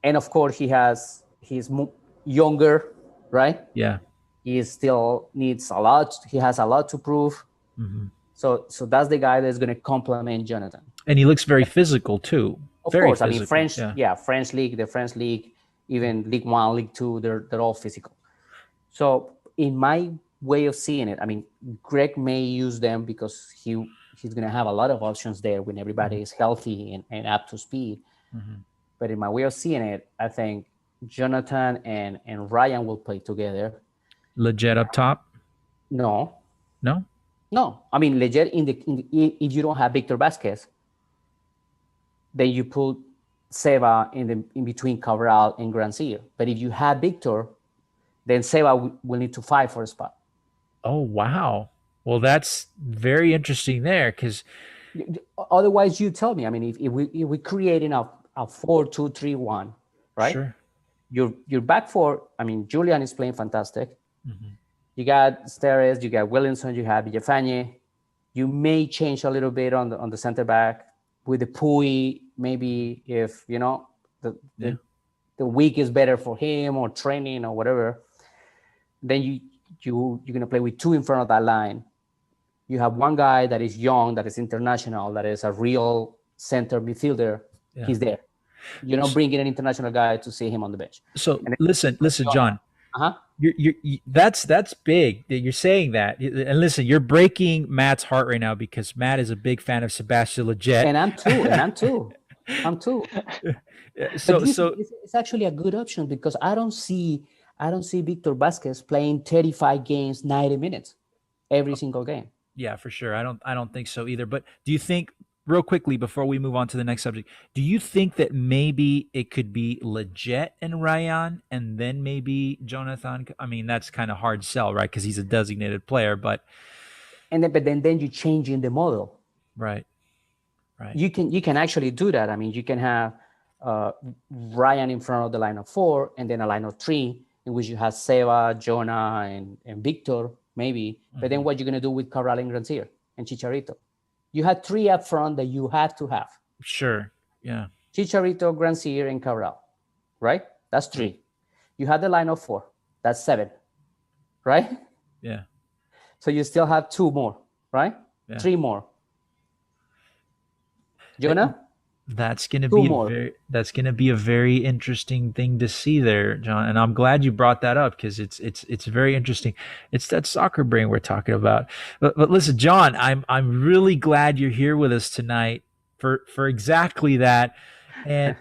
and of course he's younger, right? Yeah. He still needs a lot. He has a lot to prove. So that's the guy that's going to complement Jonathan. And he looks very physical too. Of very course, physical. I mean French league, the French league, even League One, League Two, they're all physical. So in my way of seeing it, I mean, Greg may use them because he's going to have a lot of options there when everybody is healthy and up to speed. But in my way of seeing it, I think Jonathan and Ryan will play together. Leggett up top? No. I mean, Leggett if you don't have Victor Vasquez, then you put Seba in between Cabral and Grandsir. But if you have Victor, then Seba will need to fight for a spot. Oh, wow. Well, that's very interesting there, because otherwise you tell me. I mean, if we creating a 4-2-3-1, right? Sure. Your back four. I mean, Julian is playing fantastic. You got Steres, you got Williamson, you have Villafañe. You may change a little bit on the center back with the Pui. Maybe if the week is better for him, or training or whatever, then you're gonna play with two in front of that line. You have one guy that is young, that is international, that is a real center midfielder. He's there. You're not bringing an international guy to see him on the bench. So listen, John. That's big that you're saying that. And listen, you're breaking Matt's heart right now, because Matt is a big fan of Sebastian Leggett. And I'm too. So it's actually a good option, because I don't see Victor Vasquez playing 35 games, 90 minutes every single game. Yeah, for sure. I don't think so either. But do you think, real quickly before we move on to the next subject, do you think that maybe it could be Leggett and Ryan and then maybe Jonathan? I mean, that's kind of hard sell, right? Because he's a designated player, but then you change in the model. Right. You can actually do that. I mean, you can have Ryan in front of the line of 4, and then a line of 3 in which you have Seba, Jonah, and Victor, maybe. But then what you're going to do with Cabral and Grandsir and Chicharito? You had 3 up front that you have to have. Sure, yeah. Chicharito, Grandsir, and Cabral, right? That's 3. You had the line of 4. That's 7, right? Yeah. So you still have 2 more, right? Yeah. 3 more. Jonah? That's gonna be a very interesting thing to see there, John. And I'm glad you brought that up, because it's very interesting. It's that soccer brain we're talking about. But listen, John, I'm really glad you're here with us tonight for exactly that. And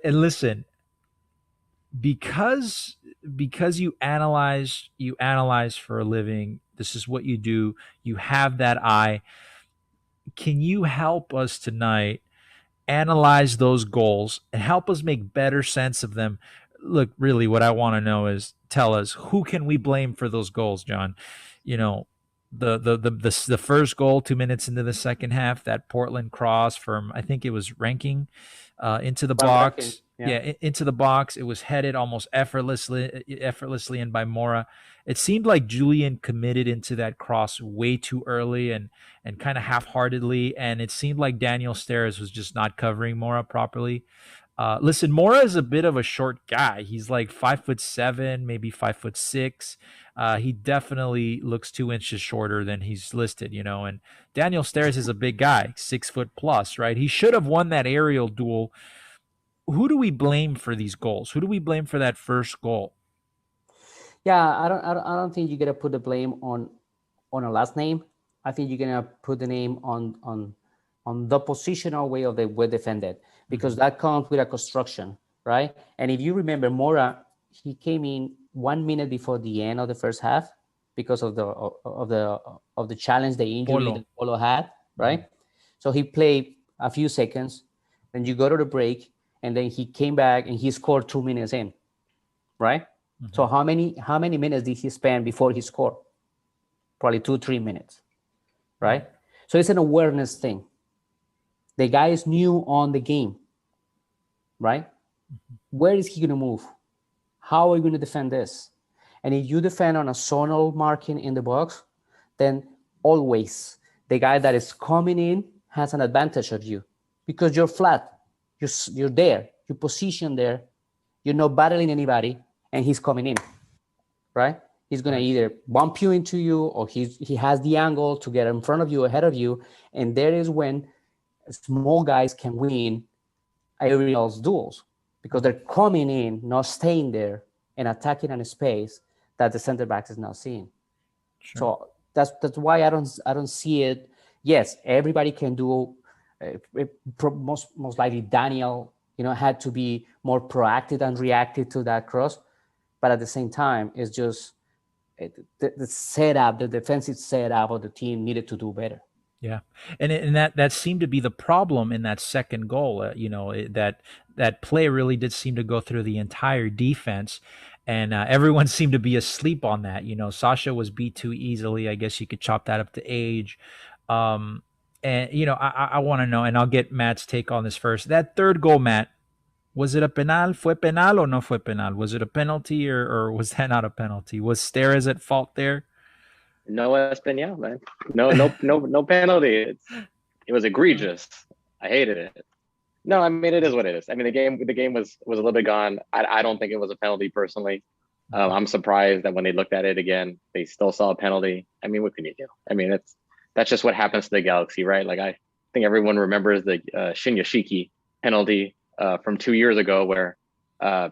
listen, because you analyze for a living. This is what you do. You have that eye. Can you help us tonight analyze those goals and help us make better sense of them? Look, really what I want to know is, tell us, who can we blame for those goals, John? The first goal 2 minutes into the second half, that Portland cross from, I think it was Ranking, into the box. Into the box. It was headed almost effortlessly in by Mora. It seemed like Julian committed into that cross way too early and kind of half-heartedly, and it seemed like Daniel Steres was just not covering Mora properly. Listen, Mora is a bit of a short guy. He's like 5'7", maybe 5'6". He definitely looks 2 inches shorter than he's listed, and Daniel Steres is a big guy, 6 foot plus, right? He should have won that aerial duel. Who do we blame for these goals? Who do we blame for that first goal? Yeah, I don't think you're gonna put the blame on a last name. I think you're gonna put the name on the positional way of the way defended, because that comes with a construction, right? And if you remember, Mora, he came in 1 minute before the end of the first half because of the challenge, the injury Polo. that Polo had, right? So he played a few seconds, then you go to the break, and then he came back and he scored 2 minutes in, right? So how many minutes did he spend before he scored? Probably 2-3 minutes, right? So it's an awareness thing. The guy is new on the game, right? Where is he going to move? How are you going to defend this? And if you defend on a zonal marking in the box, then always the guy that is coming in has an advantage of you because you're flat. You're there. You're positioned there. You're not battling anybody, and he's coming in, right? He's going to either bump you into you, or he has the angle to get in front of you, ahead of you. And there is when small guys can win aerials duels, because they're coming in, not staying there, and attacking in a space that the center backs is not seeing. Sure. So that's why I don't see it. Yes, everybody can do. Most likely Daniel, had to be more proactive and reactive to that cross, but at the same time, it's just the setup, the defensive setup of the team needed to do better. Yeah, and that seemed to be the problem in that second goal. That play really did seem to go through the entire defense, and everyone seemed to be asleep on that. Sasha was beat too easily. I guess you could chop that up to age. And I want to know, and I'll get Matt's take on this first. That third goal, Matt, was it a penal? Fue penal or no fue penal? Was it a penalty or was that not a penalty? Was Steres at fault there? No Espanol, man. No penalty. It was egregious. I hated it. No, I mean, it is what it is. I mean, the game was a little bit gone. I don't think it was a penalty personally. I'm surprised that when they looked at it again, they still saw a penalty. I mean, what can you do? I mean, that's just what happens to the Galaxy, right? Like, I think everyone remembers the Shinyashiki penalty from 2 years ago, where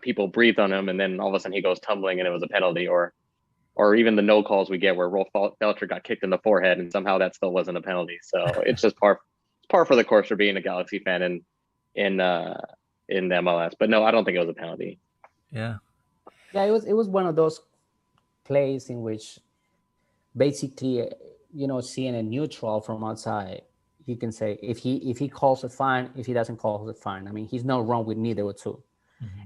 people breathed on him and then all of a sudden he goes tumbling and it was a penalty, or even the no calls we get where Rolf Felcher got kicked in the forehead and somehow that still wasn't a penalty. So it's just par for the course for being a Galaxy fan in the MLS. But no, I don't think it was a penalty. Yeah, it was one of those plays in which basically, seeing a neutral from outside, you can say if he calls it fine, if he doesn't call it fine. I mean, he's not wrong with neither or two.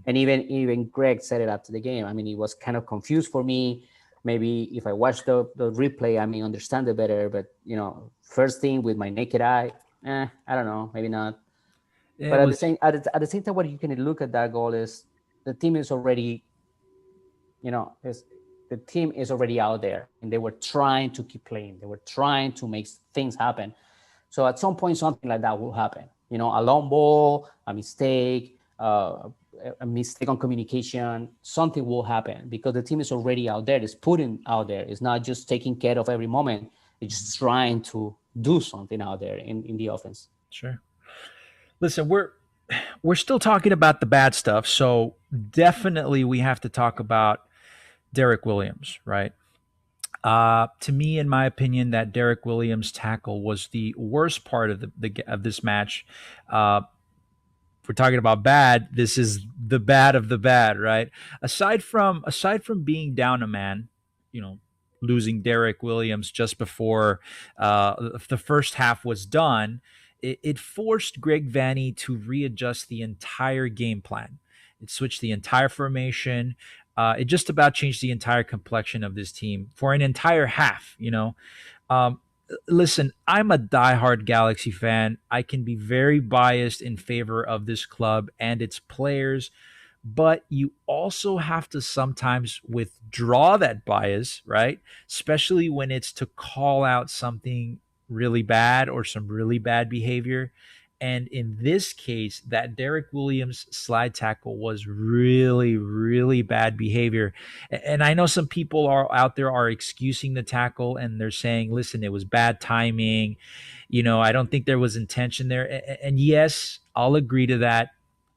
And even Greg said it after the game. I mean, it was kind of confused for me. Maybe if I watch the replay, I may understand it better. But first thing with my naked eye, I don't know, maybe not. Yeah, but at the same time, what you can look at that goal is the team is already, the team is already out there, and they were trying to keep playing. They were trying to make things happen. So at some point, something like that will happen. A long ball, a mistake, a mistake on communication, something will happen because the team is already out there. It's putting out there. It's not just taking care of every moment. It's just trying to do something out there in the offense. Sure. Listen, we're still talking about the bad stuff, so definitely we have to talk about Derek Williams, right? To me, in my opinion, that Derek Williams tackle was the worst part of of this match. If we're talking about bad, this is the bad of the bad, right? Aside from being down a man, losing Derek Williams just before the first half was done, it forced Greg Vanney to readjust the entire game plan. It switched the entire formation. It just about changed the entire complexion of this team for an entire half, Listen, I'm a diehard Galaxy fan. I can be very biased in favor of this club and its players, but you also have to sometimes withdraw that bias, right? Especially when it's to call out something really bad or some really bad behavior. And in this case, that Derek Williams slide tackle was really, really bad behavior. And I know some people are out there are excusing the tackle and they're saying, listen, it was bad timing. I don't think there was intention there. And yes, I'll agree to that.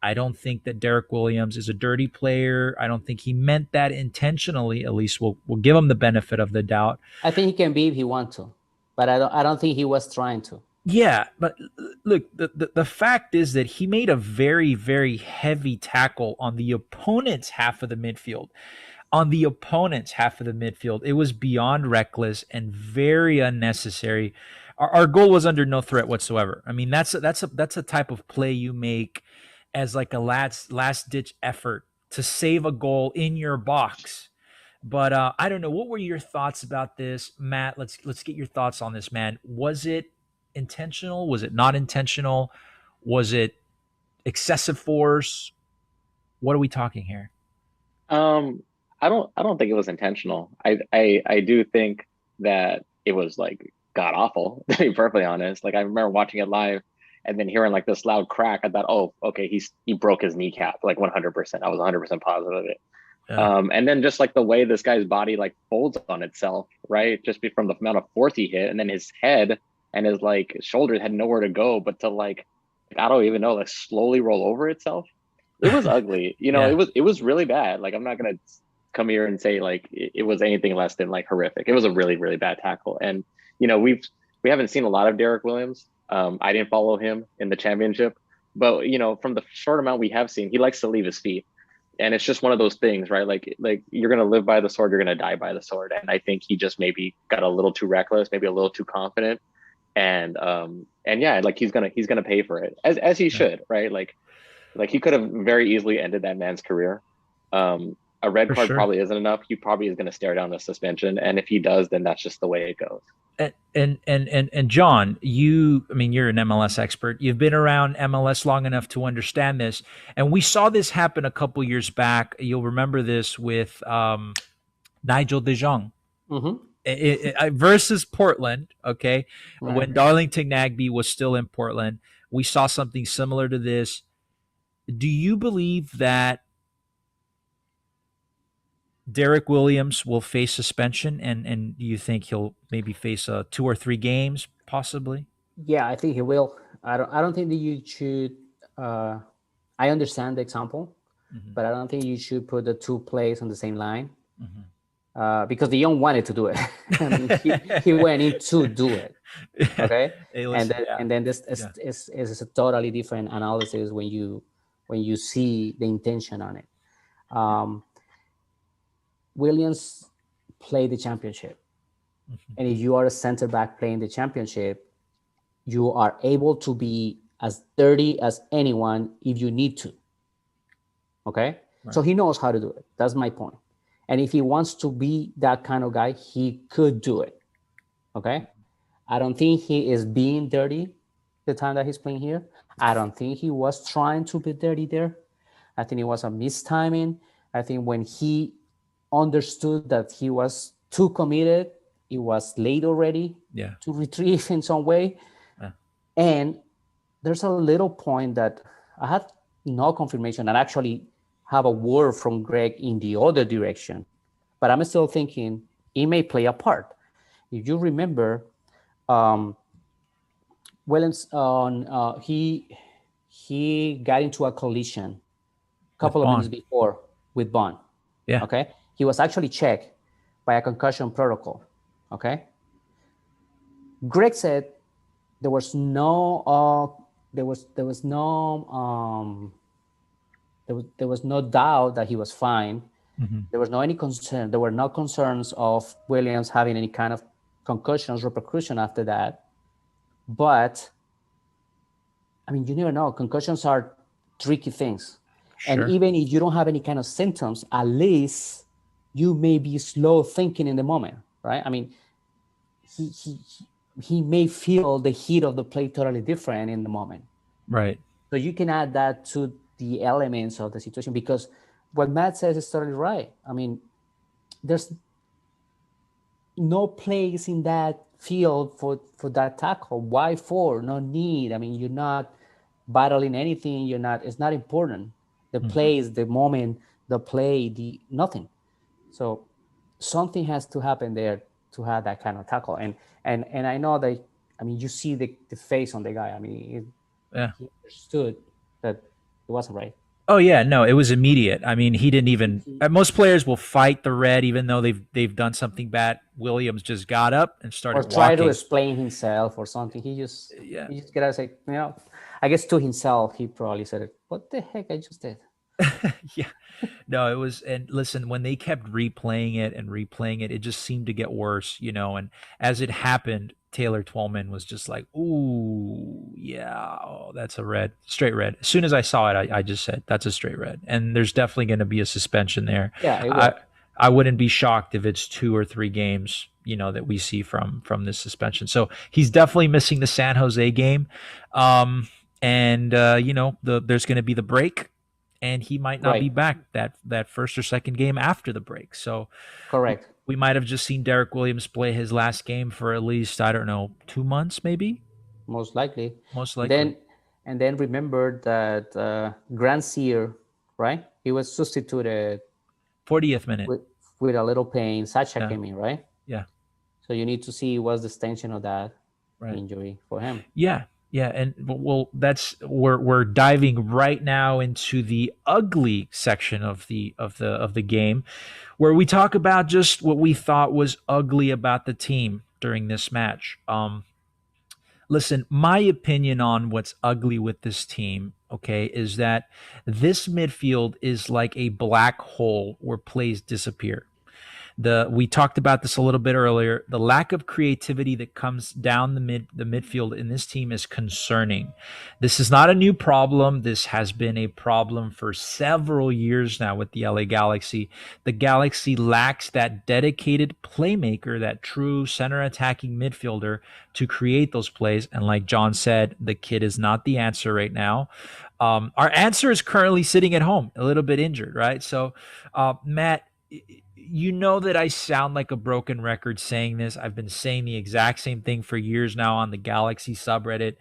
I don't think that Derek Williams is a dirty player. I don't think he meant that intentionally. At least we'll give him the benefit of the doubt. I think he can be if he wants to, but I don't think he was trying to. Yeah, but look, the fact is that he made a very, very heavy tackle on the opponent's half of the midfield. It was beyond reckless and very unnecessary. Our goal was under no threat whatsoever. I mean, that's a type of play you make as like a last ditch effort to save a goal in your box. But I don't know. What were your thoughts about this, Matt? Let's get your thoughts on this, man. Was it intentional? Was it not intentional? Was it excessive force? What are we talking here? I don't think it was intentional. I do think that it was like god awful, to be perfectly honest. Like I remember watching it live and then hearing like this loud crack. I thought, oh, okay, he broke his kneecap, like 100%. I was 100% positive of it. Yeah. And then just like the way this guy's body like folds on itself, right? Just from the amount of force he hit, and then his head and his like shoulders had nowhere to go but to like I don't even know, like slowly roll over itself. It was ugly. Yeah. It was really bad. Like I'm not gonna come here and say like it was anything less than like horrific. It was a really, really bad tackle. And we haven't seen a lot of Derek Williams. I didn't follow him in the championship, but from the short amount we have seen, he likes to leave his feet. And it's just one of those things, right? Like you're going to live by the sword, you're going to die by the sword. And I think he just maybe got a little too reckless, maybe a little too confident. And yeah, like he's going to pay for it as he should, right? Like he could have very easily ended that man's career. A red card probably isn't enough. He probably is going to stare down the suspension. And if he does, then that's just the way it goes. And John, you're an MLS expert. You've been around MLS long enough to understand this. And we saw this happen a couple years back. You'll remember this with Nigel de Jong versus Portland. Okay. Right. When Darlington Nagbe was still in Portland, we saw something similar to this. Do you believe that Derek Williams will face suspension, and do you think he'll maybe face 2 or 3 games, possibly? Yeah, I think he will. I don't think that you should. I understand the example, but I don't think you should put the 2 plays on the same line because the young wanted to do it. I mean, he went in to do it. Okay, hey, listen, and then this is a totally different analysis when you see the intention on it. Williams played the championship. And if you are a center back playing the championship, you are able to be as dirty as anyone if you need to. Okay? Right. So he knows how to do it. That's my point. And if he wants to be that kind of guy, he could do it. Okay? I don't think he is being dirty the time that he's playing here. I don't think he was trying to be dirty there. I think it was a mistiming. I think when he understood that he was too committed, it was late already to retrieve in some way. And there's a little point that I had no confirmation and actually have a word from Greg in the other direction, but I'm still thinking it may play a part. If you remember, Williams he got into a collision a couple of minutes before with Bond. Yeah. Okay. He was actually checked by a concussion protocol. Okay. Greg said there was no doubt that he was fine. There was no any concern. There were no concerns of Williams having any kind of concussions repercussion after that. But I mean, you never know. Concussions are tricky things. Sure. And even if you don't have any kind of symptoms, at least you may be slow thinking in the moment, right? I mean, he may feel the heat of the play totally different in the moment. Right. So you can add that to the elements of the situation, because what Matt says is totally right. I mean, there's no place in that field for that tackle. Why for? No need. I mean, you're not battling anything. It's not important. The plays, the moment, the play, the nothing. So something has to happen there to have that kind of tackle. And I know that, I mean, you see the face on the guy. I mean, Yeah. he understood that it wasn't right. Oh yeah, no, it was immediate. I mean, he didn't even. Most players will fight the red, even though they've done something bad. Williams just got up and Or started try to walking. explain himself or something. Yeah. He just gotta say, I guess to himself, he probably said, "What the heck I just did." Yeah. No, it was, and listen, when they kept replaying it, it just seemed to get worse, and as it happened, Taylor Twellman was just like, ooh, yeah, oh, that's a red, straight red. As soon as I saw it, I just said, that's a straight red. And there's definitely going to be a suspension there. Yeah, it will. I wouldn't be shocked if it's 2 or 3 games, that we see from this suspension. So he's definitely missing the San Jose game. And there's going to be the break, and he might not be Right. back that first or second game after the break. So Correct. we might have just seen Derek Williams play his last game for at least, I don't know, 2 months, maybe. Most likely. Most likely. And then remember that Grandsir, right? He was substituted 40th minute. with a little pain. Sacha Yeah. came in, right? Yeah. So you need to see what's the extension of that Right. injury for him. Yeah. Yeah, and well, we're diving right now into the ugly section of the game, where we talk about just what we thought was ugly about the team during this match. Listen, my opinion on what's ugly with this team, okay, is that this midfield is like a black hole where plays disappear. We talked about this a little bit earlier. The lack of creativity that comes down the midfield in this team is concerning. This is not a new problem. This has been a problem for several years now with the LA Galaxy. The Galaxy lacks that dedicated playmaker, that true center attacking midfielder to create those plays. And like John said, the kid is not the answer right now. Our answer is currently sitting at home, a little bit injured, right? So, Matt, you know that I sound like a broken record saying this. I've been saying the exact same thing for years now on the Galaxy subreddit.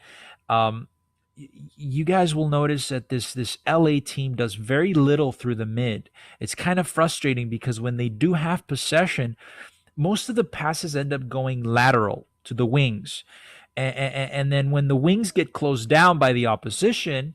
You guys will notice that this LA team does very little through the mid. It's kind of frustrating because when they do have possession, most of the passes end up going lateral to the wings. And then when the wings get closed down by the opposition,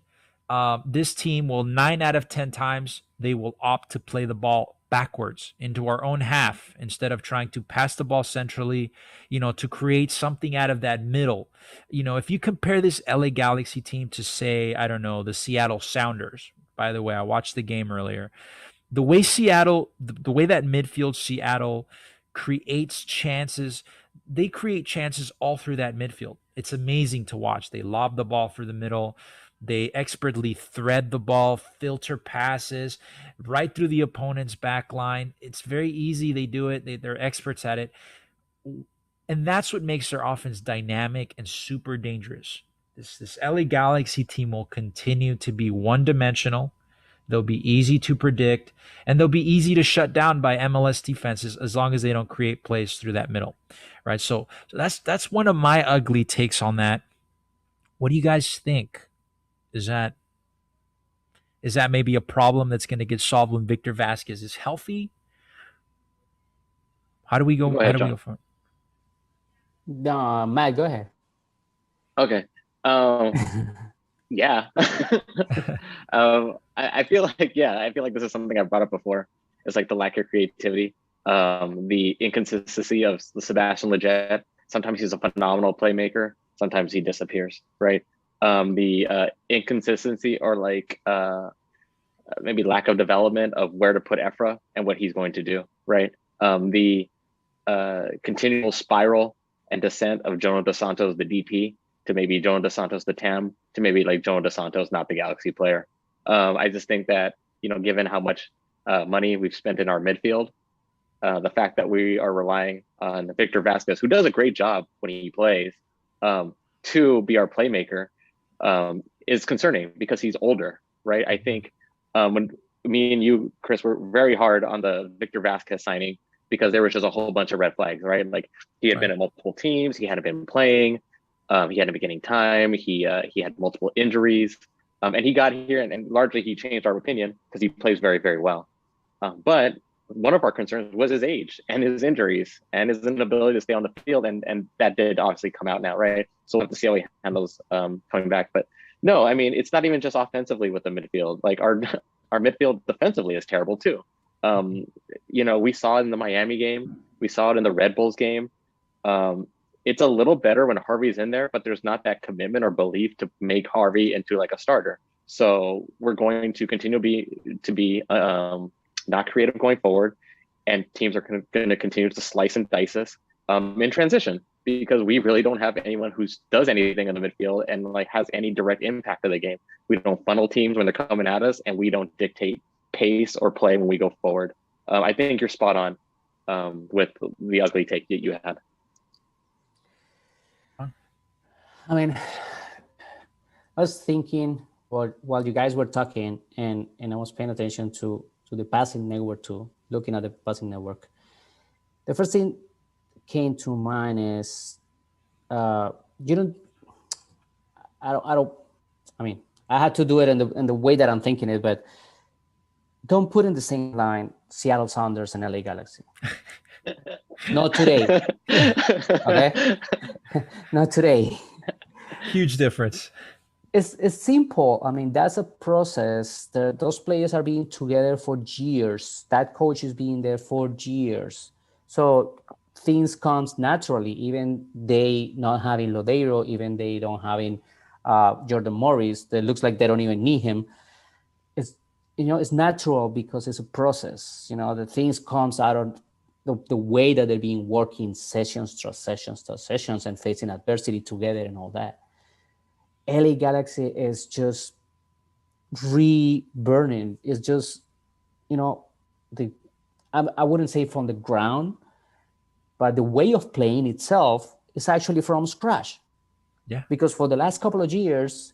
this team will 9 out of 10 times, they will opt to play the ball backwards into our own half instead of trying to pass the ball centrally, to create something out of that middle. If you compare this LA Galaxy team to, say, I don't know, the Seattle Sounders, by the way, I watched the game earlier. The way the way that midfield Seattle creates chances, they create chances all through that midfield. It's amazing to watch. They lob the ball through the middle. They expertly thread the ball, filter passes right through the opponent's back line. It's very easy. They do it. They're experts at it. And that's what makes their offense dynamic and super dangerous. This LA Galaxy team will continue to be one-dimensional. They'll be easy to predict, and they'll be easy to shut down by MLS defenses as long as they don't create plays through that middle, right? So that's one of my ugly takes on that. What do you guys think? Is that maybe a problem that's going to get solved when Victor Vasquez is healthy? How do we go? Go ahead, how do we John. go for it? No, Matt, go ahead. Okay. Yeah. I feel like this is something I've brought up before. It's like the lack of creativity, the inconsistency of Sebastian Lletget. Sometimes he's a phenomenal playmaker. Sometimes he disappears, right? The inconsistency or maybe lack of development of where to put Efra and what he's going to do, right? The continual spiral and descent of Jono Dos Santos, the DP, to maybe Jono Dos Santos, the TAM, to maybe like Jono Dos Santos, not the Galaxy player. I just think that, given how much money we've spent in our midfield, the fact that we are relying on Victor Vasquez, who does a great job when he plays, to be our playmaker, is concerning because he's older, right? I think when me and you, Chris, were very hard on the Victor Vasquez signing because there was just a whole bunch of red flags, right? Like he had been at multiple teams, he hadn't been playing. He hadn't been getting time. He had multiple injuries, and he got here, and largely he changed our opinion because he plays very, very well. But one of our concerns was his age and his injuries and his inability to stay on the field, and that did obviously come out now, right? So we'll have to see how he handles coming back. But no, I mean, it's not even just offensively with the midfield. Like our midfield defensively is terrible too. We saw it in the Miami game. We saw it in the Red Bulls game. It's a little better when Harvey's in there, but there's not that commitment or belief to make Harvey into like a starter. So we're going to continue to be not creative going forward, and teams are going to continue to slice and dice us in transition, because we really don't have anyone who does anything in the midfield and like has any direct impact of the game. We don't funnel teams when they're coming at us, and we don't dictate pace or play when we go forward. I think you're spot on with the ugly take that you had. I mean, I was thinking while you guys were talking, and I was paying attention to the passing network too, looking at the passing network. The first thing came to mind is I had to do it in the way that I'm thinking it, but don't put in the same line Seattle Sounders and LA Galaxy. Not today. Okay? Not today. Huge difference. It's simple. I mean, that's a process. Those players are being together for years. That coach is being there for years. So things comes naturally, even they not having Lodeiro, even they don't having Jordan Morris. It looks like they don't even need him. It's natural because it's a process. The things comes out of the way that they're being working sessions to sessions and facing adversity together and all that. LA Galaxy is just reburning. It's just, I wouldn't say from the ground, but the way of playing itself is actually from scratch. Yeah. Because for the last couple of years,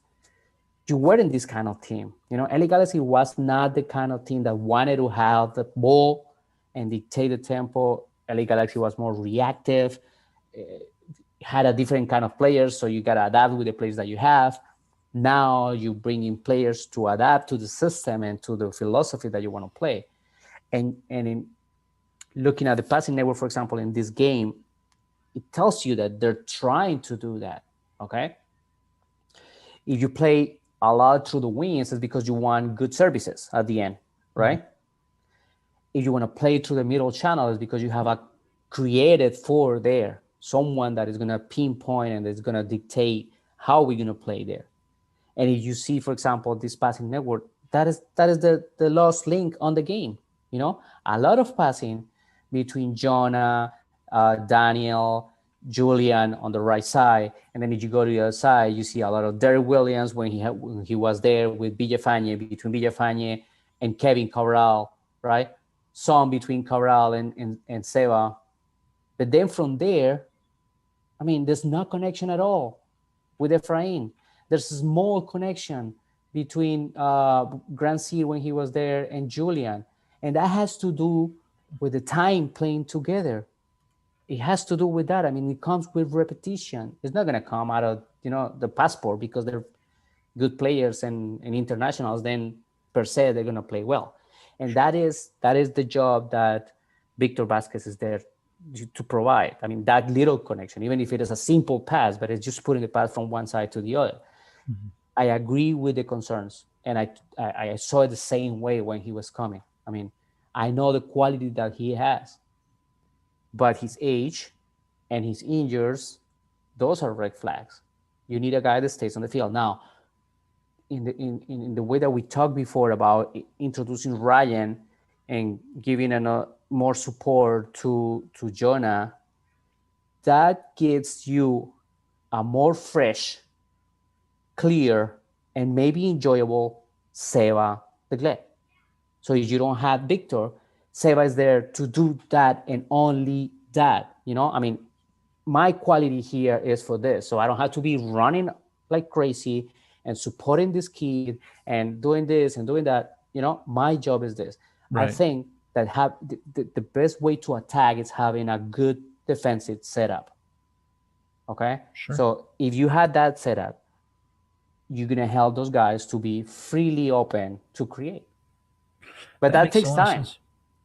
you weren't this kind of team. LA Galaxy was not the kind of team that wanted to have the ball and dictate the tempo. LA Galaxy was more reactive, had a different kind of players, so you got to adapt with the players that you have. Now you bring in players to adapt to the system and to the philosophy that you want to play. And in looking at the passing network, for example, in this game, it tells you that they're trying to do that, okay? If you play a lot through the wings, it's because you want good services at the end, right? Mm-hmm. If you want to play through the middle channel, it's because you have a created for there, someone that is going to pinpoint and is going to dictate how we're going to play there. And if you see, for example, this passing network, that is the lost link on the game. A lot of passing between Jonah, Daniel, Julian on the right side, and then if you go to the other side, you see a lot of Derek Williams when he was there with Villafañe, between Villafañe and Kevin Cabral, right? Some between Cabral and Seba. But then from there, I mean, there's no connection at all with Efrain. There's a small connection between Grandsir when he was there and Julian. And that has to do with the time playing together. It has to do with that. I mean, it comes with repetition. It's not going to come out of, the passport because they're good players and internationals, then per se, they're going to play well. And that is the job that Victor Vasquez is there to provide. I mean, that little connection, even if it is a simple pass, but it's just putting the pass from one side to the other. Mm-hmm. I agree with the concerns. And I saw it the same way when he was coming. I mean, I know the quality that he has, but his age and his injuries, those are red flags. You need a guy that stays on the field. Now, in the way that we talked before about introducing Ryan and giving more support to Jonah, that gives you a more fresh, clear, and maybe enjoyable Seba Beglet. So if you don't have Victor, Seba is there to do that and only that. I mean, my quality here is for this. So I don't have to be running like crazy and supporting this kid and doing this and doing that. My job is this. Right. I think that the best way to attack is having a good defensive setup. Okay. Sure. So if you had that setup, you're going to help those guys to be freely open to create. But That that makes a takes lot of time. sense.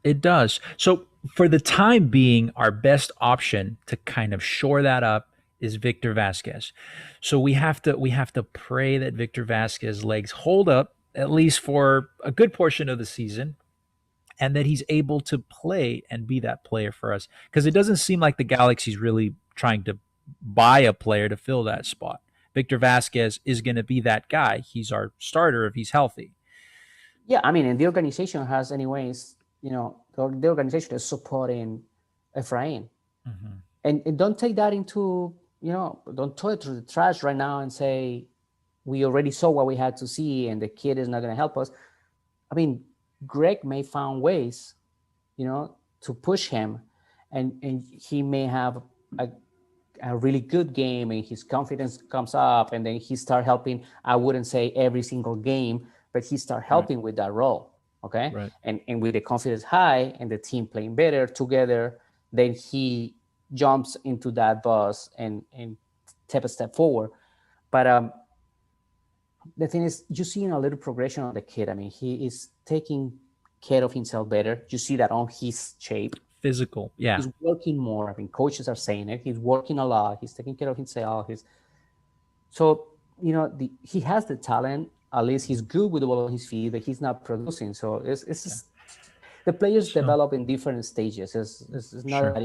It does. So for the time being, our best option to kind of shore that up is Victor Vasquez. So we have to pray that Victor Vasquez legs hold up at least for a good portion of the season, and that he's able to play and be that player for us, because it doesn't seem like the Galaxy's really trying to buy a player to fill that spot. Victor Vasquez is going to be that guy. He's our starter if he's healthy. Yeah, I mean, and the organization has, anyways, the organization is supporting Efrain. Mm-hmm. And don't take that into, don't throw it to the trash right now and say, we already saw what we had to see and the kid is not going to help us. I mean, Greg may find ways, to push him, and he may have a really good game and his confidence comes up and then he start helping. I wouldn't say every single game, but he start helping with that role. Okay. Right. And with the confidence high and the team playing better together, then he jumps into that bus and take a step forward. But the thing is, you see a little progression on the kid. I mean, he is taking care of himself better. You see that on his shape. Physical. Yeah. He's working more. I mean, coaches are saying it. He's working a lot. He's taking care of himself. So he has the talent. At least he's good with the ball on his feet, but he's not producing. So it's just, the players develop in different stages. It's not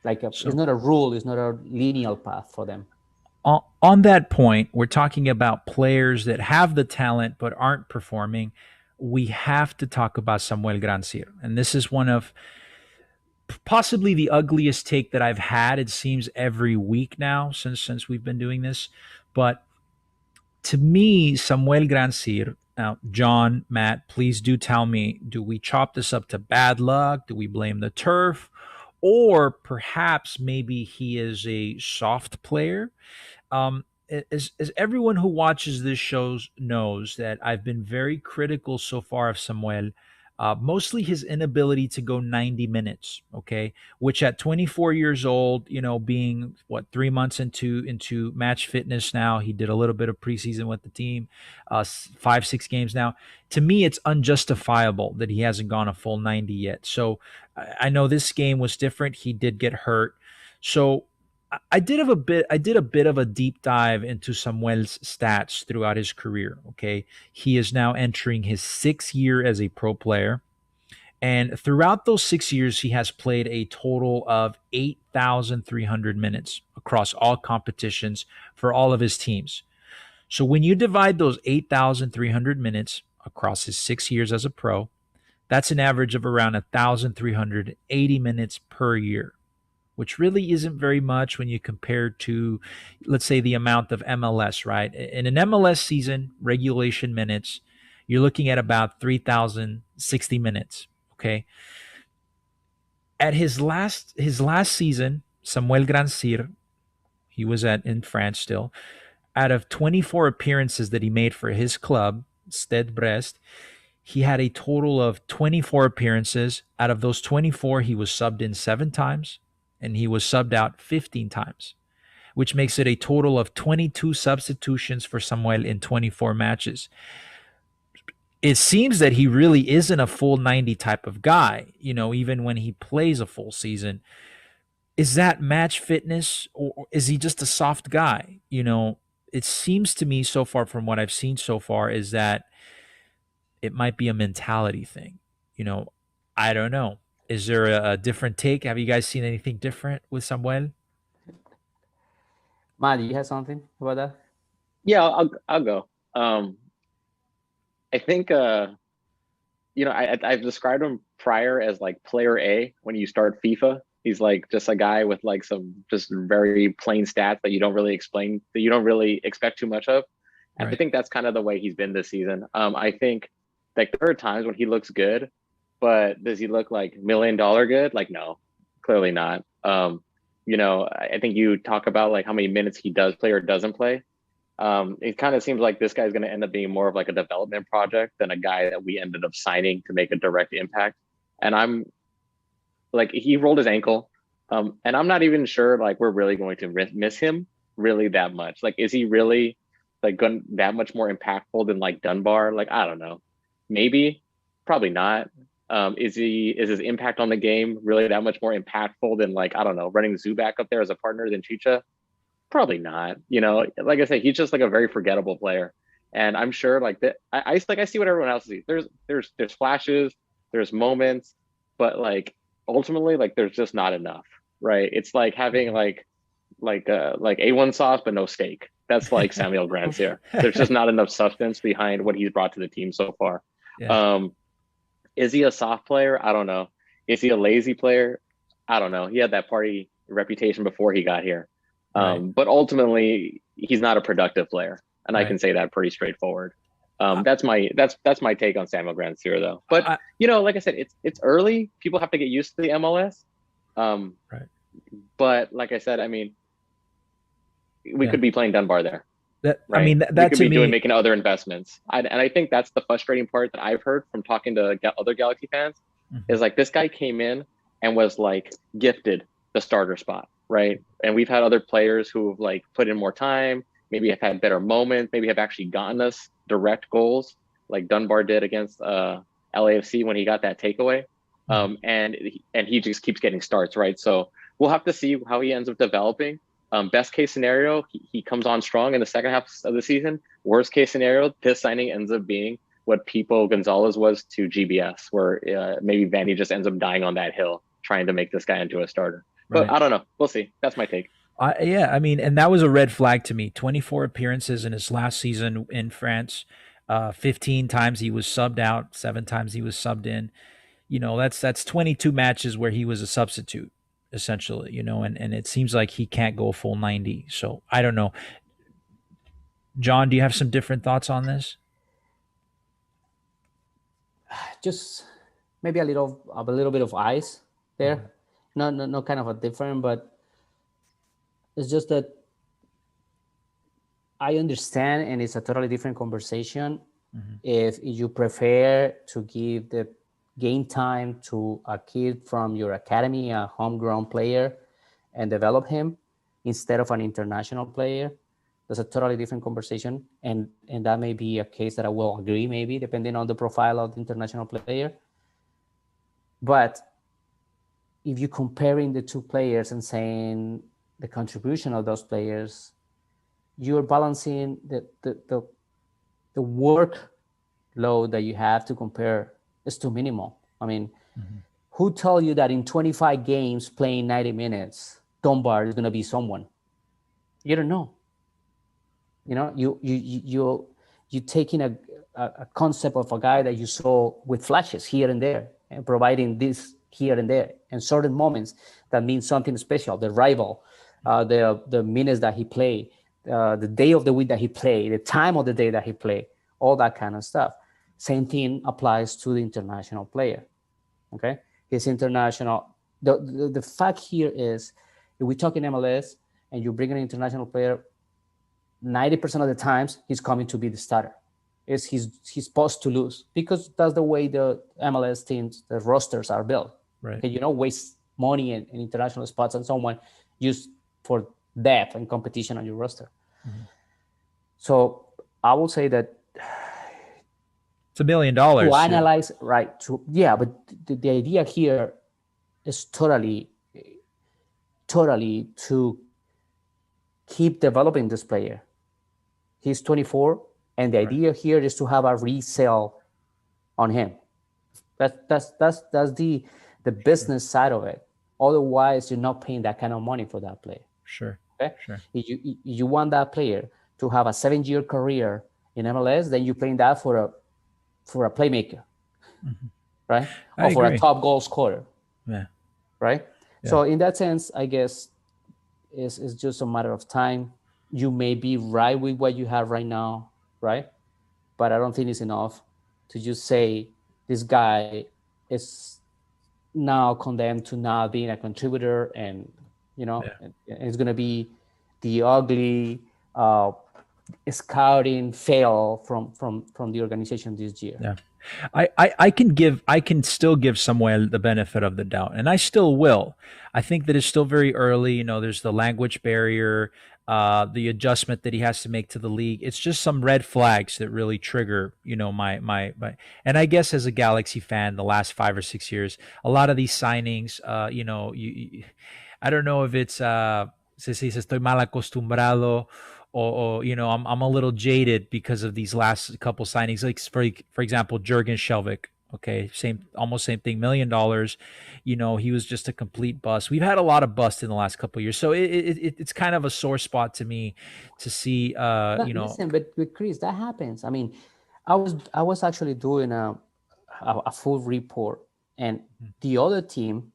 it's not a rule. It's not a linear path for them. On that point, we're talking about players that have the talent but aren't performing. We have to talk about Samuel Grandsir, and this is one of possibly the ugliest take that I've had. It seems every week now since we've been doing this, but to me, Samuel Grandsir. Now, John, Matt, please do tell me: do we chalk this up to bad luck? Do we blame the turf? Or perhaps maybe he is a soft player. As everyone who watches this show knows, that I've been very critical so far of Samuel, mostly his inability to go 90 minutes. Okay, which at 24 years old, being what 3 months into match fitness now, he did a little bit of preseason with the team, 5-6 games now. To me, it's unjustifiable that he hasn't gone a full 90 yet. So I know this game was different. He did get hurt, so I did a bit of a deep dive into Samuel's stats throughout his career. Okay, he is now entering his 6th year as a pro player, and throughout those 6 years, he has played a total of 8,300 minutes across all competitions for all of his teams. So when you divide those 8,300 minutes across his 6 years as a pro, that's an average of around 1,380 minutes per year, which really isn't very much when you compare to, let's say, the amount of MLS, right? In an MLS season, regulation minutes, you're looking at about 3,060 minutes, okay? At his last season, Samuel Grandsir, he was in France still, out of 24 appearances that he made for his club, Stade Brest, he had a total of 24 appearances. Out of those 24, he was subbed in 7 times, and he was subbed out 15 times, which makes it a total of 22 substitutions for Samuel in 24 matches. It seems that he really isn't a full 90 type of guy, even when he plays a full season. Is that match fitness, or is he just a soft guy? It seems to me so far, from what I've seen so far, is that it might be a mentality thing. I don't know. Is there a different take? Have you guys seen anything different with Samuel? Matt, do you have something about that? Yeah, I'll go. I think I've described him prior as like player A when you start FIFA. He's like just a guy with like some just very plain stats that you don't really explain, that you don't really expect too much of. And Right. I think that's kind of the way he's been this season. I think like there are times when he looks good, but does he look like $1 million good? Like, no, clearly not. I think you talk about like how many minutes he does play or doesn't play. It kind of seems like this guy's going to end up being more of like a development project than a guy that we ended up signing to make a direct impact. And I'm like, he rolled his ankle. And I'm not even sure like we're really going to miss him really that much. Like, is he really like that much more impactful than like Dunbar? Like, I don't know. Maybe, probably not. Is his impact on the game really that much more impactful than like, I don't know, running Zubac up there as a partner than Chicha? Probably not. You know, like I said, he's just like a very forgettable player. And I'm sure like that I see what everyone else sees. There's flashes, there's moments, but like ultimately like there's just not enough, right? It's like having like A1 sauce but no steak. That's like Samuel Grandsir. There's just not enough substance behind what he's brought to the team so far. Yeah. Is he a soft player? I don't know. Is he a lazy player? I don't know. He had that party reputation before he got here. Right. But ultimately, he's not a productive player, and I Right. can say that pretty straightforward. That's my take on Samuel Grandsir, though. But you know, like I said, it's early. People have to get used to the MLS. Right. But like I said, I mean, we could be playing Dunbar there. That Right? I mean, we that could to be me, making other investments. And I think that's the frustrating part that I've heard from talking to other Galaxy fans is like this guy came in and was like gifted the starter spot, right? And we've had other players who've like put in more time, maybe have had better moments, maybe have actually gotten us direct goals, like Dunbar did against LAFC when he got that takeaway. And he just keeps getting starts, right? So we'll have to see how he ends up developing. Best case scenario, he comes on strong in the second half of the season. Worst case scenario, this signing ends up being what Pipo Gonzalez was to GBS, where maybe Vanny just ends up dying on that hill trying to make this guy into a starter. But I don't know. We'll see. That's my take. I mean, and that was a red flag to me. 24 appearances in his last season in France. 15 times he was subbed out. 7 times he was subbed in. You know, that's 22 matches where he was a substitute, essentially. You know, and it seems like he can't go full 90. So I don't know. John, do you have some different thoughts on this? Just maybe a little bit of ice there. No kind of a different, but it's just that I understand, and it's a totally different conversation. If you prefer to give the game time to a kid from your academy, a homegrown player, and develop him instead of an international player, that's a totally different conversation. And that may be a case that I will agree, maybe, depending on the profile of the international player. But if you're comparing the two players and saying the contribution of those players, you're balancing the workload that you have to compare is too minimal. I mean, who tell you that in 25 games playing 90 minutes, Dunbar is going to be someone? You don't know. You know, you taking a concept of a guy that you saw with flashes here and there and providing this here and there and certain moments that mean something special. The rival, the minutes that he played, the day of the week that he played, the time of the day that he played, all that kind of stuff. Same thing applies to the international player. Okay, his international. The fact here is, if we talk in MLS and you bring an international player, 90% of the times he's coming to be the starter. He's supposed to lose because that's the way the MLS teams, the rosters are built. Right. Okay, you don't waste money in international spots on someone used for depth and competition on your roster. So I will say that it's $1 million. to analyze, right? But the idea here is totally to keep developing this player. He's 24, and the idea here is to have a resale on him. That's the business side of it. Otherwise, you're not paying that kind of money for that player. Sure. Okay? Sure. If you want that player to have a 7-year career in MLS, then you're playing that for a playmaker, right? Or for a top goal scorer. Yeah. Right? Yeah. So in that sense, I guess it's just a matter of time. You may be right with what you have right now, right? But I don't think it's enough to just say this guy is now condemned to not being a contributor, and and it's going to be the ugly scouting fail from the organization this year. Yeah. I can still give Samuel the benefit of the doubt, and I still will. I think that it's still very early. There's the language barrier, the adjustment that he has to make to the league. It's just some red flags that really trigger, my. And I guess as a Galaxy fan, the last 5 or 6 years, a lot of these signings, I don't know if it's se dice estoy mal acostumbrado, or I'm a little jaded because of these last couple signings. Like for example, Jurgen Shelvik. Okay, almost same thing. $1 million. He was just a complete bust. We've had a lot of bust in the last couple of years, so it's kind of a sore spot to me to see. Listen, but Chris, that happens. I mean, I was actually doing a full report, and the other team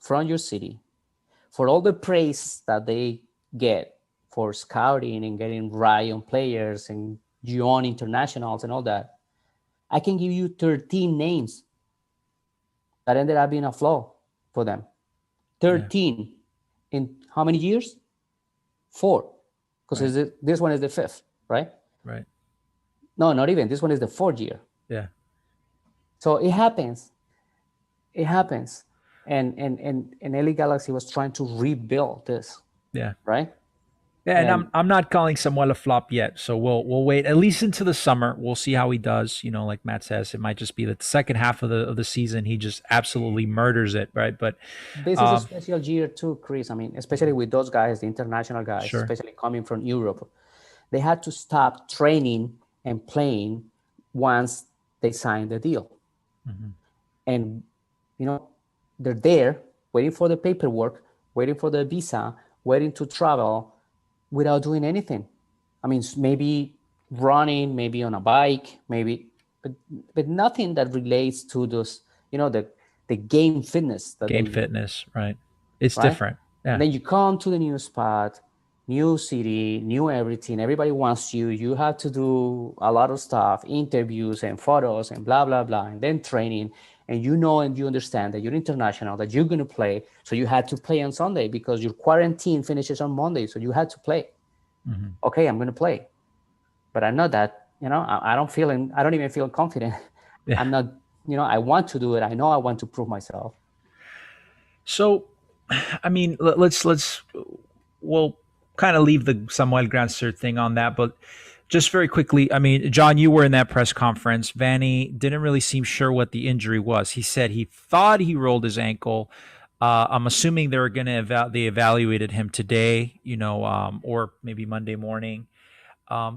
from your city, for all the praise that they get for scouting and getting right on players and on internationals and all that, I can give you 13 names that ended up being a flaw for them. 13 in how many years? 4, because this one is the 5th, right? Right. No, not even. This one is the 4th year. Yeah. So it happens. It happens. And LA Galaxy was trying to rebuild this. Yeah. Right. Yeah, and I'm not calling Samuel a flop yet, so we'll wait at least into the summer. We'll see how he does. Like Matt says, it might just be that the second half of the season he just absolutely murders it, right? But this is a special year too, Chris. I mean, especially with those guys, the international guys, sure. Especially coming from Europe, they had to stop training and playing once they signed the deal, and they're there waiting for the paperwork, waiting for the visa, waiting to travel, without doing anything. I mean, maybe running, maybe on a bike, but nothing that relates to those, the game fitness. Fitness, right? It's different. Yeah. And then you come to the new spot, new city, new everything. Everybody wants you. You have to do a lot of stuff, interviews and photos and blah, blah, blah, and then training. And and you understand that you're international, that you're going to play. So you had to play on Sunday because your quarantine finishes on Monday. So you had to play. Okay, I'm going to play. But I'm not that, I don't even feel confident. Yeah. I'm not, I want to do it. I know I want to prove myself. So, I mean, we'll kind of leave the Samuel Grandsir thing on that, but just very quickly, I mean, John, you were in that press conference. Vanny didn't really seem sure what the injury was. He said he thought he rolled his ankle. I'm assuming they evaluated him today, or maybe Monday morning.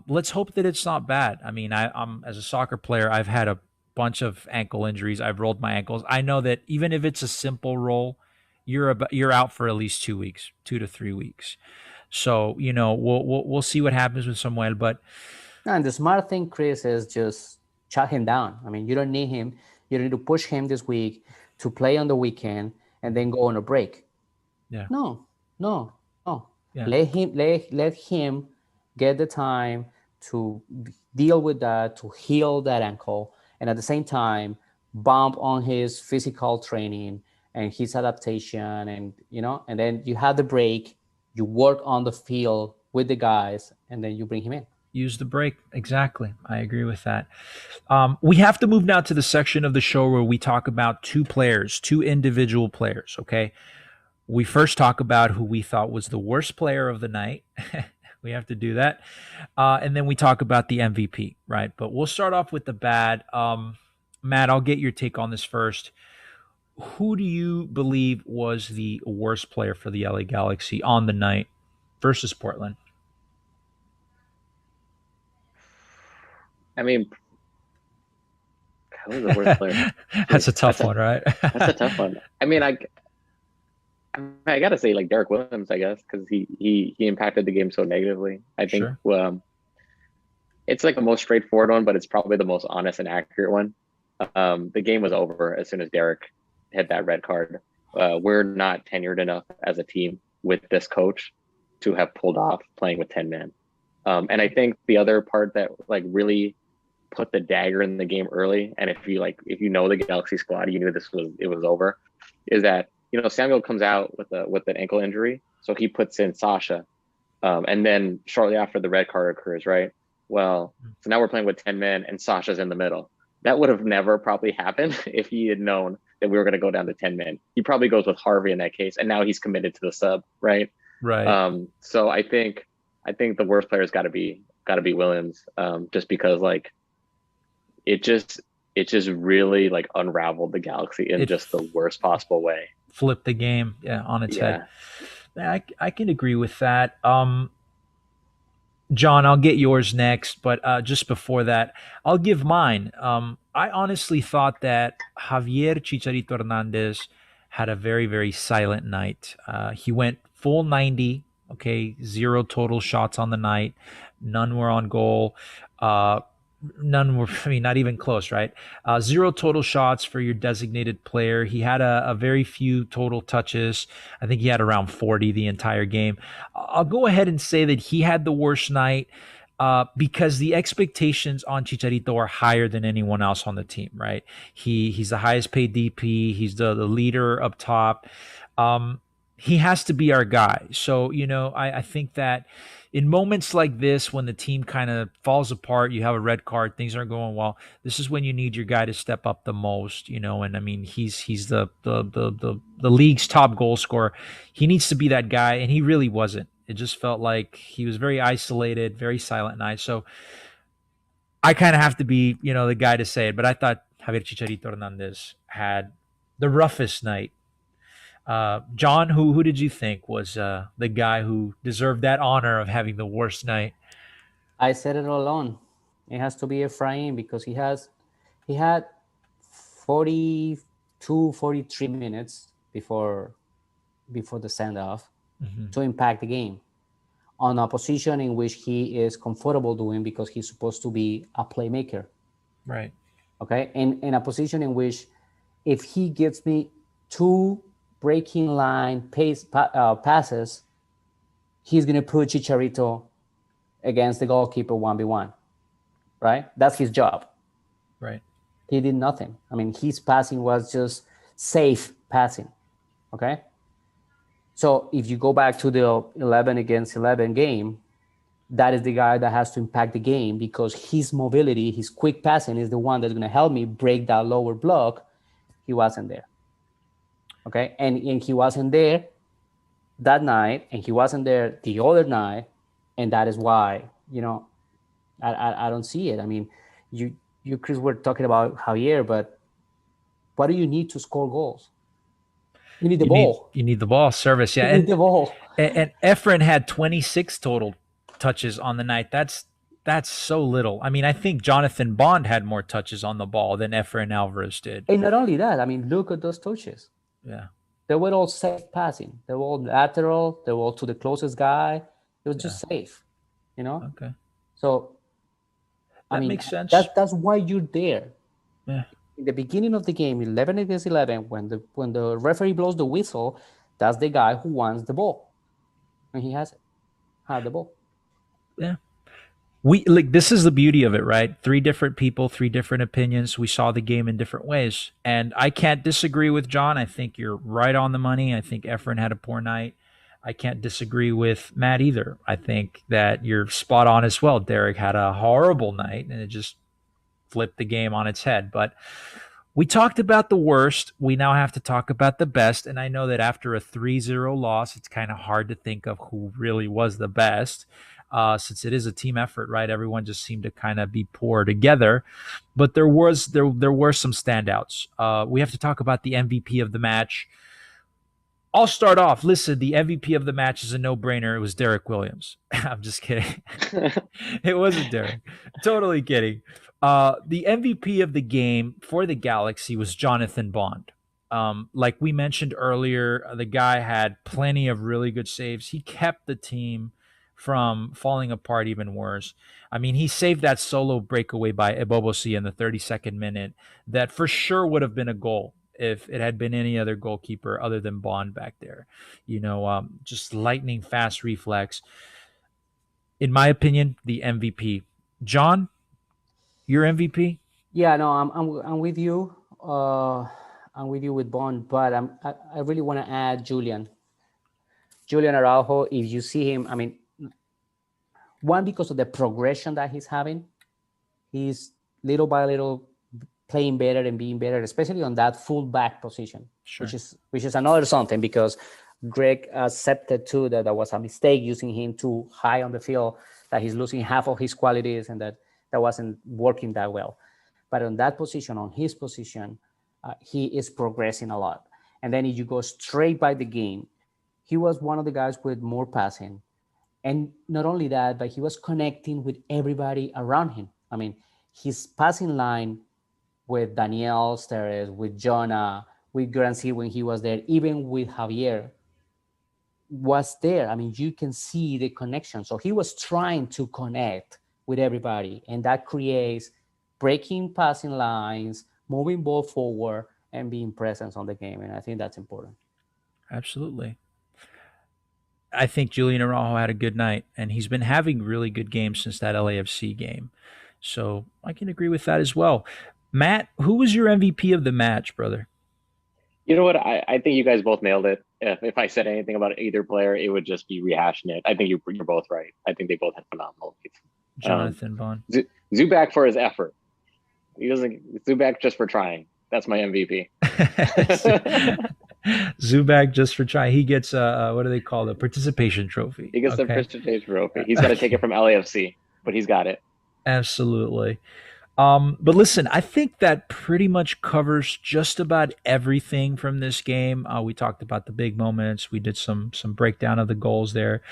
Let's hope that it's not bad. I mean, I'm as a soccer player, I've had a bunch of ankle injuries. I've rolled my ankles. I know that even if it's a simple roll, you're out for at least 2 weeks, 2 to 3 weeks. So, we'll see what happens with Samuel. But and the smart thing, Chris, is just shut him down. I mean, you don't need him. You don't need to push him this week to play on the weekend and then go on a break. Yeah. No. Yeah. Let him get the time to deal with that, to heal that ankle, and at the same time bump on his physical training and his adaptation, and and then you have the break. You work on the field with the guys, and then you bring him in. Use the break. Exactly. I agree with that. We have to move now to the section of the show where we talk about two individual players, okay? We first talk about who we thought was the worst player of the night. We have to do that. And then we talk about the MVP, right? But we'll start off with the bad. Matt, I'll get your take on this first. Who do you believe was the worst player for the LA Galaxy on the night versus Portland? I mean, who was the worst player? That's a tough one, right? That's a tough one. I mean, I got to say, like, Derek Williams, I guess, because he impacted the game so negatively. I think it's like the most straightforward one, but it's probably the most honest and accurate one. The game was over as soon as Derek hit that red card. We're not tenured enough as a team with this coach to have pulled off playing with 10 men. And I think the other part that like really put the dagger in the game early, and if you know the Galaxy squad, you knew it was over, is that Samuel comes out with an ankle injury, so he puts in Sasha, And then shortly after the red card occurs, right? Well, so now we're playing with 10 men and Sasha's in the middle. That would have never probably happened if he had known that we were going to go down to 10 men. He probably goes with Harvey in that case, and now he's committed to the sub, right? Right. So I think the worst player's got to be Williams, just because like it just really like unraveled the Galaxy in just the worst possible way. Flipped the game on its head. I can agree with that. John, I'll get yours next, but just before that, I'll give mine. I honestly thought that Javier Chicharito Hernandez had a very, very silent night. He went full 90, okay, 0 total shots on the night. None were on goal. None were, I mean, not even close, right? 0 total shots for your designated player. He had a very few total touches. I think he had around 40 the entire game. I'll go ahead and say that he had the worst night because the expectations on Chicharito are higher than anyone else on the team, right? He's the highest paid DP. He's the leader up top. He has to be our guy. So, I think that in moments like this, when the team kind of falls apart, you have a red card, things aren't going well. This is when you need your guy to step up the most, And I mean, he's the league's top goal scorer. He needs to be that guy, and he really wasn't. It just felt like he was very isolated, very silent night. So I kind of have to be, the guy to say it. But I thought Javier Chicharito Hernandez had the roughest night. John, who did you think was the guy who deserved that honor of having the worst night? I said it all along. It has to be Efrain because he had 42, 43 minutes before the send-off to impact the game on a position in which he is comfortable doing because he's supposed to be a playmaker. Right. Okay. And in a position in which if he gives me 2 breaking line passes, he's going to put Chicharito against the goalkeeper 1v1, right? That's his job. Right. He did nothing. I mean, his passing was just safe passing, okay? So if you go back to the 11 against 11 game, that is the guy that has to impact the game because his mobility, his quick passing is the one that's going to help me break that lower block. He wasn't there. Okay, and he wasn't there that night, and he wasn't there the other night, and that is why I don't see it. I mean, you Chris were talking about Javier, but what do you need to score goals? You need the ball. You need the ball service, yeah. You need the ball. And Efren had 26 total touches on the night. That's so little. I mean, I think Jonathan Bond had more touches on the ball than Efren Alvarez did. And not only that, I mean, look at those touches. Yeah. They were all safe passing. They were all lateral. They were all to the closest guy. It was just safe, Okay. So, that makes sense. That's why you're there. Yeah. In the beginning of the game, 11 against 11, when the referee blows the whistle, that's the guy who wants the ball, and he had the ball. Yeah. This is the beauty of it, right? 3 different people, 3 different opinions. We saw the game in different ways. And I can't disagree with John. I think you're right on the money. I think Efren had a poor night. I can't disagree with Matt either. I think that you're spot on as well. Derek had a horrible night, and it just flipped the game on its head. But we talked about the worst. We now have to talk about the best. And I know that after a 3-0 loss, it's kind of hard to think of who really was the best. Since it is a team effort, right? Everyone just seemed to kind of be poor together, but there were some standouts. We have to talk about the MVP of the match. I'll start off. Listen, the MVP of the match is a no-brainer. It was Derek Williams. I'm just kidding. It wasn't Derek. Totally kidding. The MVP of the game for the Galaxy was Jonathan Bond. Like we mentioned earlier, the guy had plenty of really good saves. He kept the team from falling apart even worse. I mean, he saved that solo breakaway by Ebobosi in the 32nd minute that for sure would have been a goal if it had been any other goalkeeper other than Bond back there. Just lightning fast reflex. In my opinion, the MVP. John, your MVP? Yeah, no, I'm with you. I'm with you with Bond, but I really want to add Julian Araujo. If you see him, I mean, One, because of the progression that he's having. He's little by little playing better and being better, especially on that fullback position, Sure. which is another something, because Greg accepted too that was a mistake using him too high on the field, that he's losing half of his qualities, and that wasn't working that well. But on that position, on his position, he is progressing a lot. And then if you go straight by the game, he was one of the guys with more passing. And not only that, but he was connecting with everybody around him. I mean, his passing line with Daniel Steres, with Jonah, with Grandsir when he was there, even with Javier, was there. I mean, you can see the connection. So he was trying to connect with everybody, and that creates breaking passing lines, moving ball forward, and being present on the game. And I think that's important. Absolutely. I think Julian Araujo had a good night, and he's been having really good games since that LAFC game. So I can agree with that as well. Matt, who was your MVP of the match, brother? You know what? I think you guys both nailed it. If I said anything about either player, it would just be rehashing it. I think you're both right. I think they both had phenomenal games. Jonathan Bond. Zubak for his effort. He doesn't. Zubak just for trying. That's my MVP. Zubak just for trying. He gets what do they call it? Participation trophy. He gets the participation trophy. He's got to take it from LAFC, but he's got it. Absolutely. But listen, I think that pretty much covers just about everything from this game. We talked about the big moments. We did some breakdown of the goals there.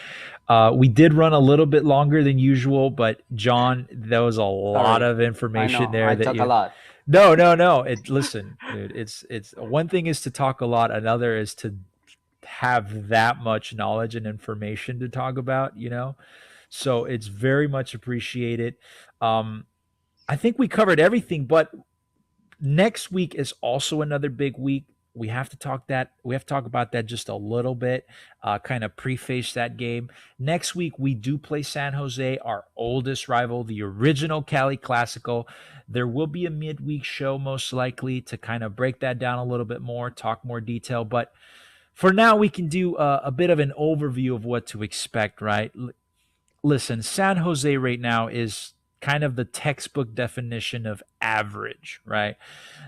We did run a little bit longer than usual, but John, there was a lot of information there. I talk a lot. No. Listen, dude. It's one thing is to talk a lot. Another is to have that much knowledge and information to talk about. So it's very much appreciated. I think we covered everything, but next week is also another big week. We have to talk about that just a little bit, kind of preface that game. Next week, we do play San Jose, our oldest rival, the original Cali Classico. There will be a midweek show most likely to kind of break that down a little bit more, talk more detail. But for now, we can do a bit of an overview of what to expect, right? Listen, San Jose right now is kind of the textbook definition of average, right?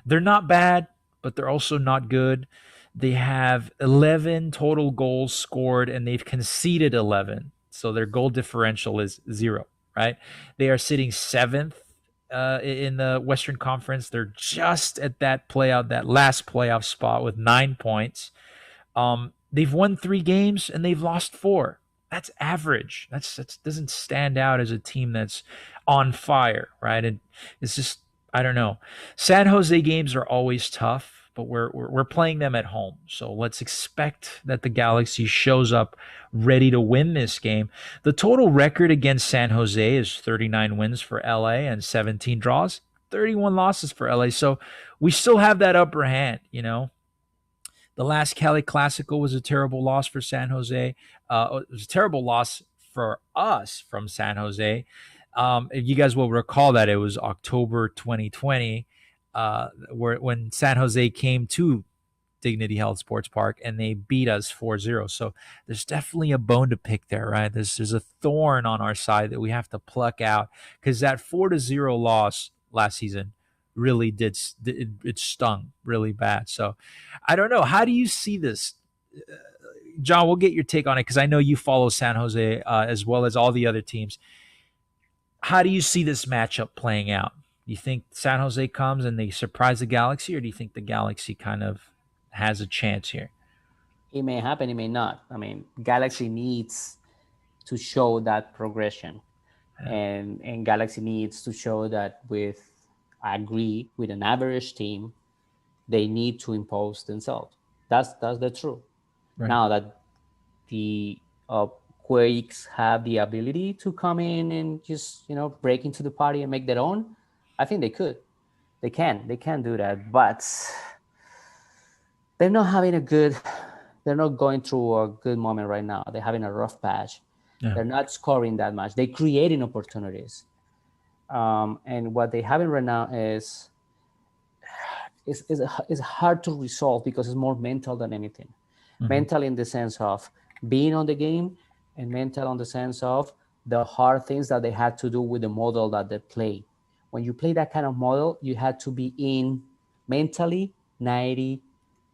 They're not bad, but they're also not good. They have 11 total goals scored, and they've conceded 11. So their goal differential is 0, right? They are sitting 7th in the Western Conference. They're just at that last playoff spot with 9 points. They've won 3 games, and they've lost 4. That's average. That doesn't stand out as a team that's on fire, right? And it's just, I don't know. San Jose games are always tough, but we're playing them at home. So let's expect that the Galaxy shows up ready to win this game. The total record against San Jose is 39 wins for LA and 17 draws, 31 losses for LA. So we still have that upper hand, The last Cali Classico was a terrible loss for San Jose. It was a terrible loss for us from San Jose. If you guys will recall that it was October 2020, when San Jose came to Dignity Health Sports Park and they beat us 4-0. So there's definitely a bone to pick there, right? There's a thorn on our side that we have to pluck out, because that 4-0 loss last season really it stung really bad. So I don't know. How do you see this? John, we'll get your take on it, because I know you follow San Jose as well as all the other teams. How do you see this matchup playing out? Do you think San Jose comes and they surprise the Galaxy, or do you think the Galaxy kind of has a chance here? It may happen, it may not. I mean, Galaxy needs to show that progression. And Galaxy needs to show that I agree, with an average team, they need to impose themselves. That's the truth. Right. Now that the Quakes have the ability to come in and just break into the party and make their own, I think they could. They can do that, but they're not going through a good moment right now. They're having a rough patch. Yeah. They're not scoring that much. They're creating opportunities. And what they have right now is hard to resolve, because it's more mental than anything. Mm-hmm. Mental in the sense of being on the game, and mental on the sense of the hard things that they had to do with the model that they play. When you play that kind of model, you had to be in mentally 90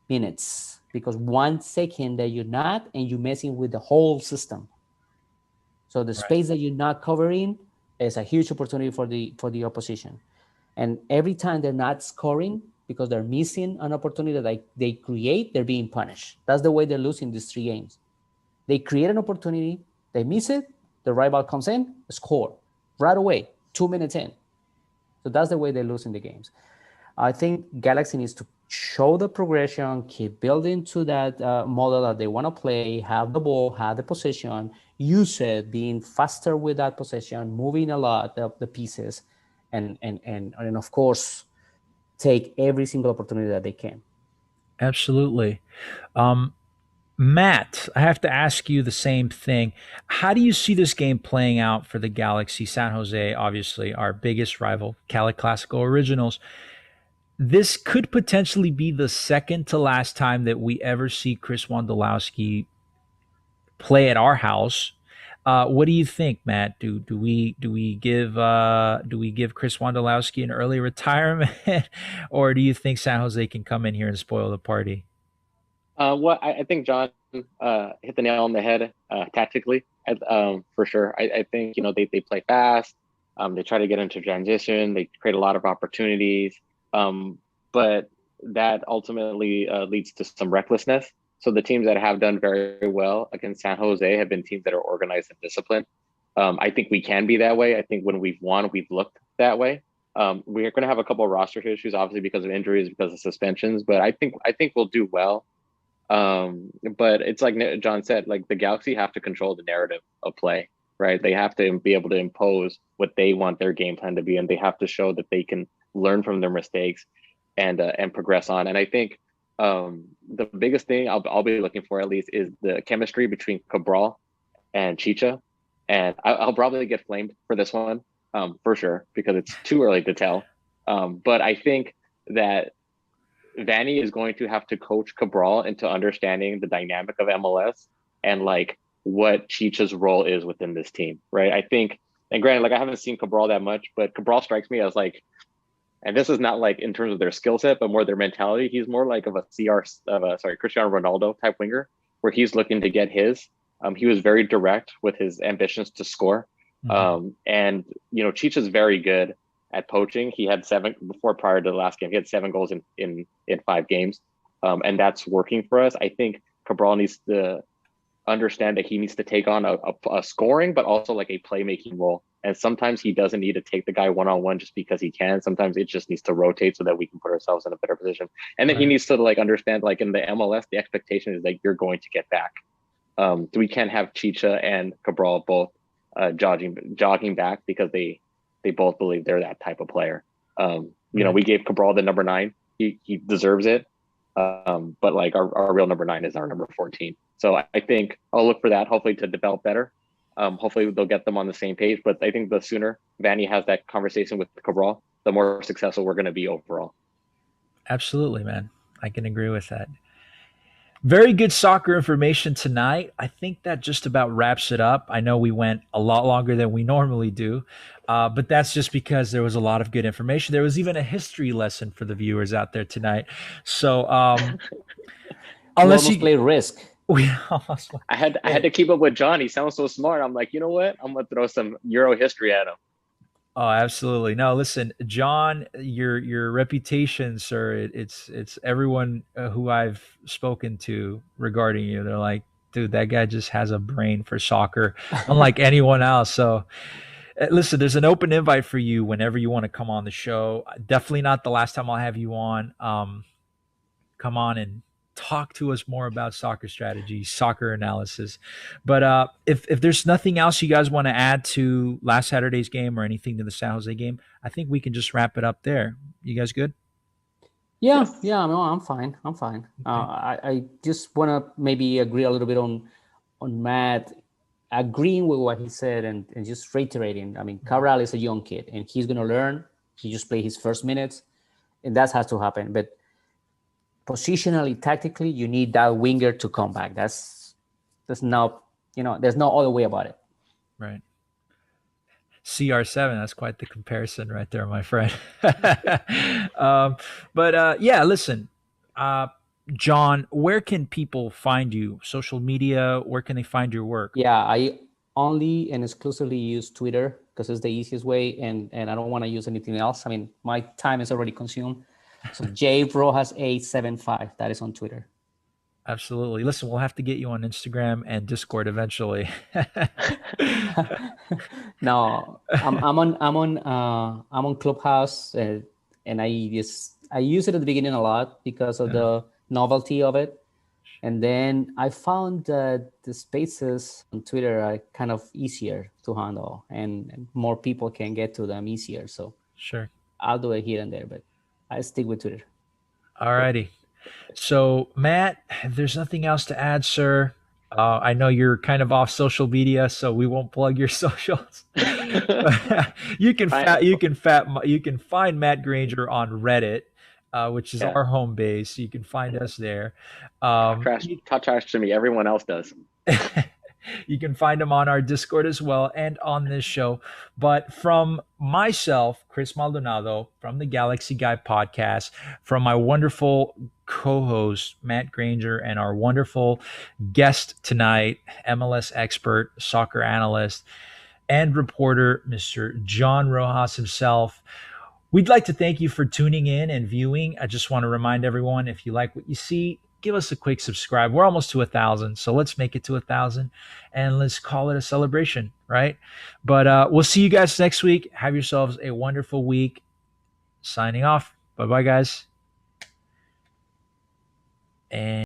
minutes, because 1 second that you're not, and you're messing with the whole system. So the space that you're not covering is a huge opportunity for the opposition. And every time they're not scoring because they're missing an opportunity that they create, they're being punished. That's the way they're losing these 3 games. They create an opportunity, they miss it, the rival comes in, score right away, 2 minutes in. So that's the way they're losing the games. I think Galaxy needs to show the progression, keep building to that model that they want to play, have the ball, have the possession, use it, being faster with that possession, moving a lot of the pieces, and of course, take every single opportunity that they can. Absolutely. Matt, I have to ask you the same thing. How do you see this game playing out for the Galaxy? San Jose, obviously, our biggest rival, Cali Classico Originals. This could potentially be the second to last time that we ever see Chris Wondolowski play at our house. What do you think, Matt? Do we give Chris Wondolowski an early retirement, or do you think San Jose can come in here and spoil the party? Well, I think John hit the nail on the head tactically, for sure. I think, they play fast. They try to get into transition. They create a lot of opportunities. But that ultimately leads to some recklessness. So the teams that have done very well against San Jose have been teams that are organized and disciplined. I think we can be that way. I think when we've won, we've looked that way. We're going to have a couple of roster issues, obviously, because of injuries, because of suspensions. But I think we'll do well. But it's like John said, like the Galaxy have to control the narrative of play, right? They have to be able to impose what they want their game plan to be, and they have to show that they can learn from their mistakes and progress on. And I think the biggest thing I'll be looking for, at least, is the chemistry between Cabral and Chicha. And I'll probably get flamed for this one, for sure, because it's too early to tell. But I think that Vanny is going to have to coach Cabral into understanding the dynamic of MLS and like what Chicha's role is within this team, right? I think, and granted, like I haven't seen Cabral that much, but Cabral strikes me as like, and this is not like in terms of their skill set, but more their mentality. He's more like of a Cristiano Ronaldo type winger, where he's looking to get his. He was very direct with his ambitions to score. Mm-hmm. And Chicha's very good at poaching. He had 7 prior to the last game. He had 7 goals in 5 games. And that's working for us. I think Cabral needs to understand that he needs to take on a scoring, but also like a playmaking role. And sometimes he doesn't need to take the guy one-on-one just because he can. Sometimes it just needs to rotate so that we can put ourselves in a better position. And then he needs to like understand, like in the MLS, the expectation is that you're going to get back. We can't have Chicha and Cabral both jogging back because they both believe they're that type of player. We gave Cabral the number 9. He deserves it. But like our real number 9 is our number 14. So I think I'll look for that, hopefully, to develop better. Hopefully they'll get them on the same page. But I think the sooner Vanny has that conversation with Cabral, the more successful we're going to be overall. Absolutely, man. I can agree with that. Very good soccer information tonight. I think that just about wraps it up. I know we went a lot longer than we normally do, but that's just because there was a lot of good information. There was even a history lesson for the viewers out there tonight. So unless you play Risk. I had to keep up with John. He sounds so smart. I'm like, you know what? I'm going to throw some Euro history at him. Oh, absolutely. No, listen, John, your reputation, sir, it's everyone who I've spoken to regarding you. They're like, dude, that guy just has a brain for soccer, unlike anyone else. So listen, there's an open invite for you whenever you want to come on the show. Definitely not the last time I'll have you on. Come on and talk to us more about soccer strategy, soccer analysis. But if there's nothing else you guys want to add to last Saturday's game or anything to the San Jose game, I think we can just wrap it up there. You guys good? Yeah, no, I'm fine. Okay. I just want to maybe agree a little bit on Matt, agreeing with what he said and just reiterating. I mean, Cabral is a young kid and he's going to learn. He just played his first minutes and that has to happen. But positionally, tactically, you need that winger to come back. That's not, there's no other way about it. Right. CR7. That's quite the comparison right there, my friend. Yeah, listen, uh, John, where can people find you? Social media, where can they find your work? Yeah, I only and exclusively use Twitter because it's the easiest way, and I don't want to use anything else. I mean, my time is already consumed. So J Rojas 875, that is on Twitter. Absolutely. Listen, we'll have to get you on Instagram and Discord eventually. No, I'm on Clubhouse, and I use it at the beginning a lot because of the novelty of it. And then I found that the spaces on Twitter are kind of easier to handle, and more people can get to them easier. So Sure. I'll do it here and there, but I stick with Twitter. All righty. So, Matt, if there's nothing else to add, sir, I know you're kind of off social media, so we won't plug your socials. you can find Matt Granger on Reddit, which is our home base. You can find us there. Talk trash to me. Everyone else does. You can find him on our Discord as well and on this show. But from myself, Chris Maldonado, from the Galaxy Guy podcast, from my wonderful co-host, Matt Granger, and our wonderful guest tonight, MLS expert, soccer analyst, and reporter, Mr. John Rojas himself, we'd like to thank you for tuning in and viewing. I just want to remind everyone, if you like what you see, give us a quick subscribe. We're almost to 1,000, so let's make it to 1,000 and let's call it a celebration, right? But we'll see you guys next week. Have yourselves a wonderful week. Signing off. Bye-bye, guys. And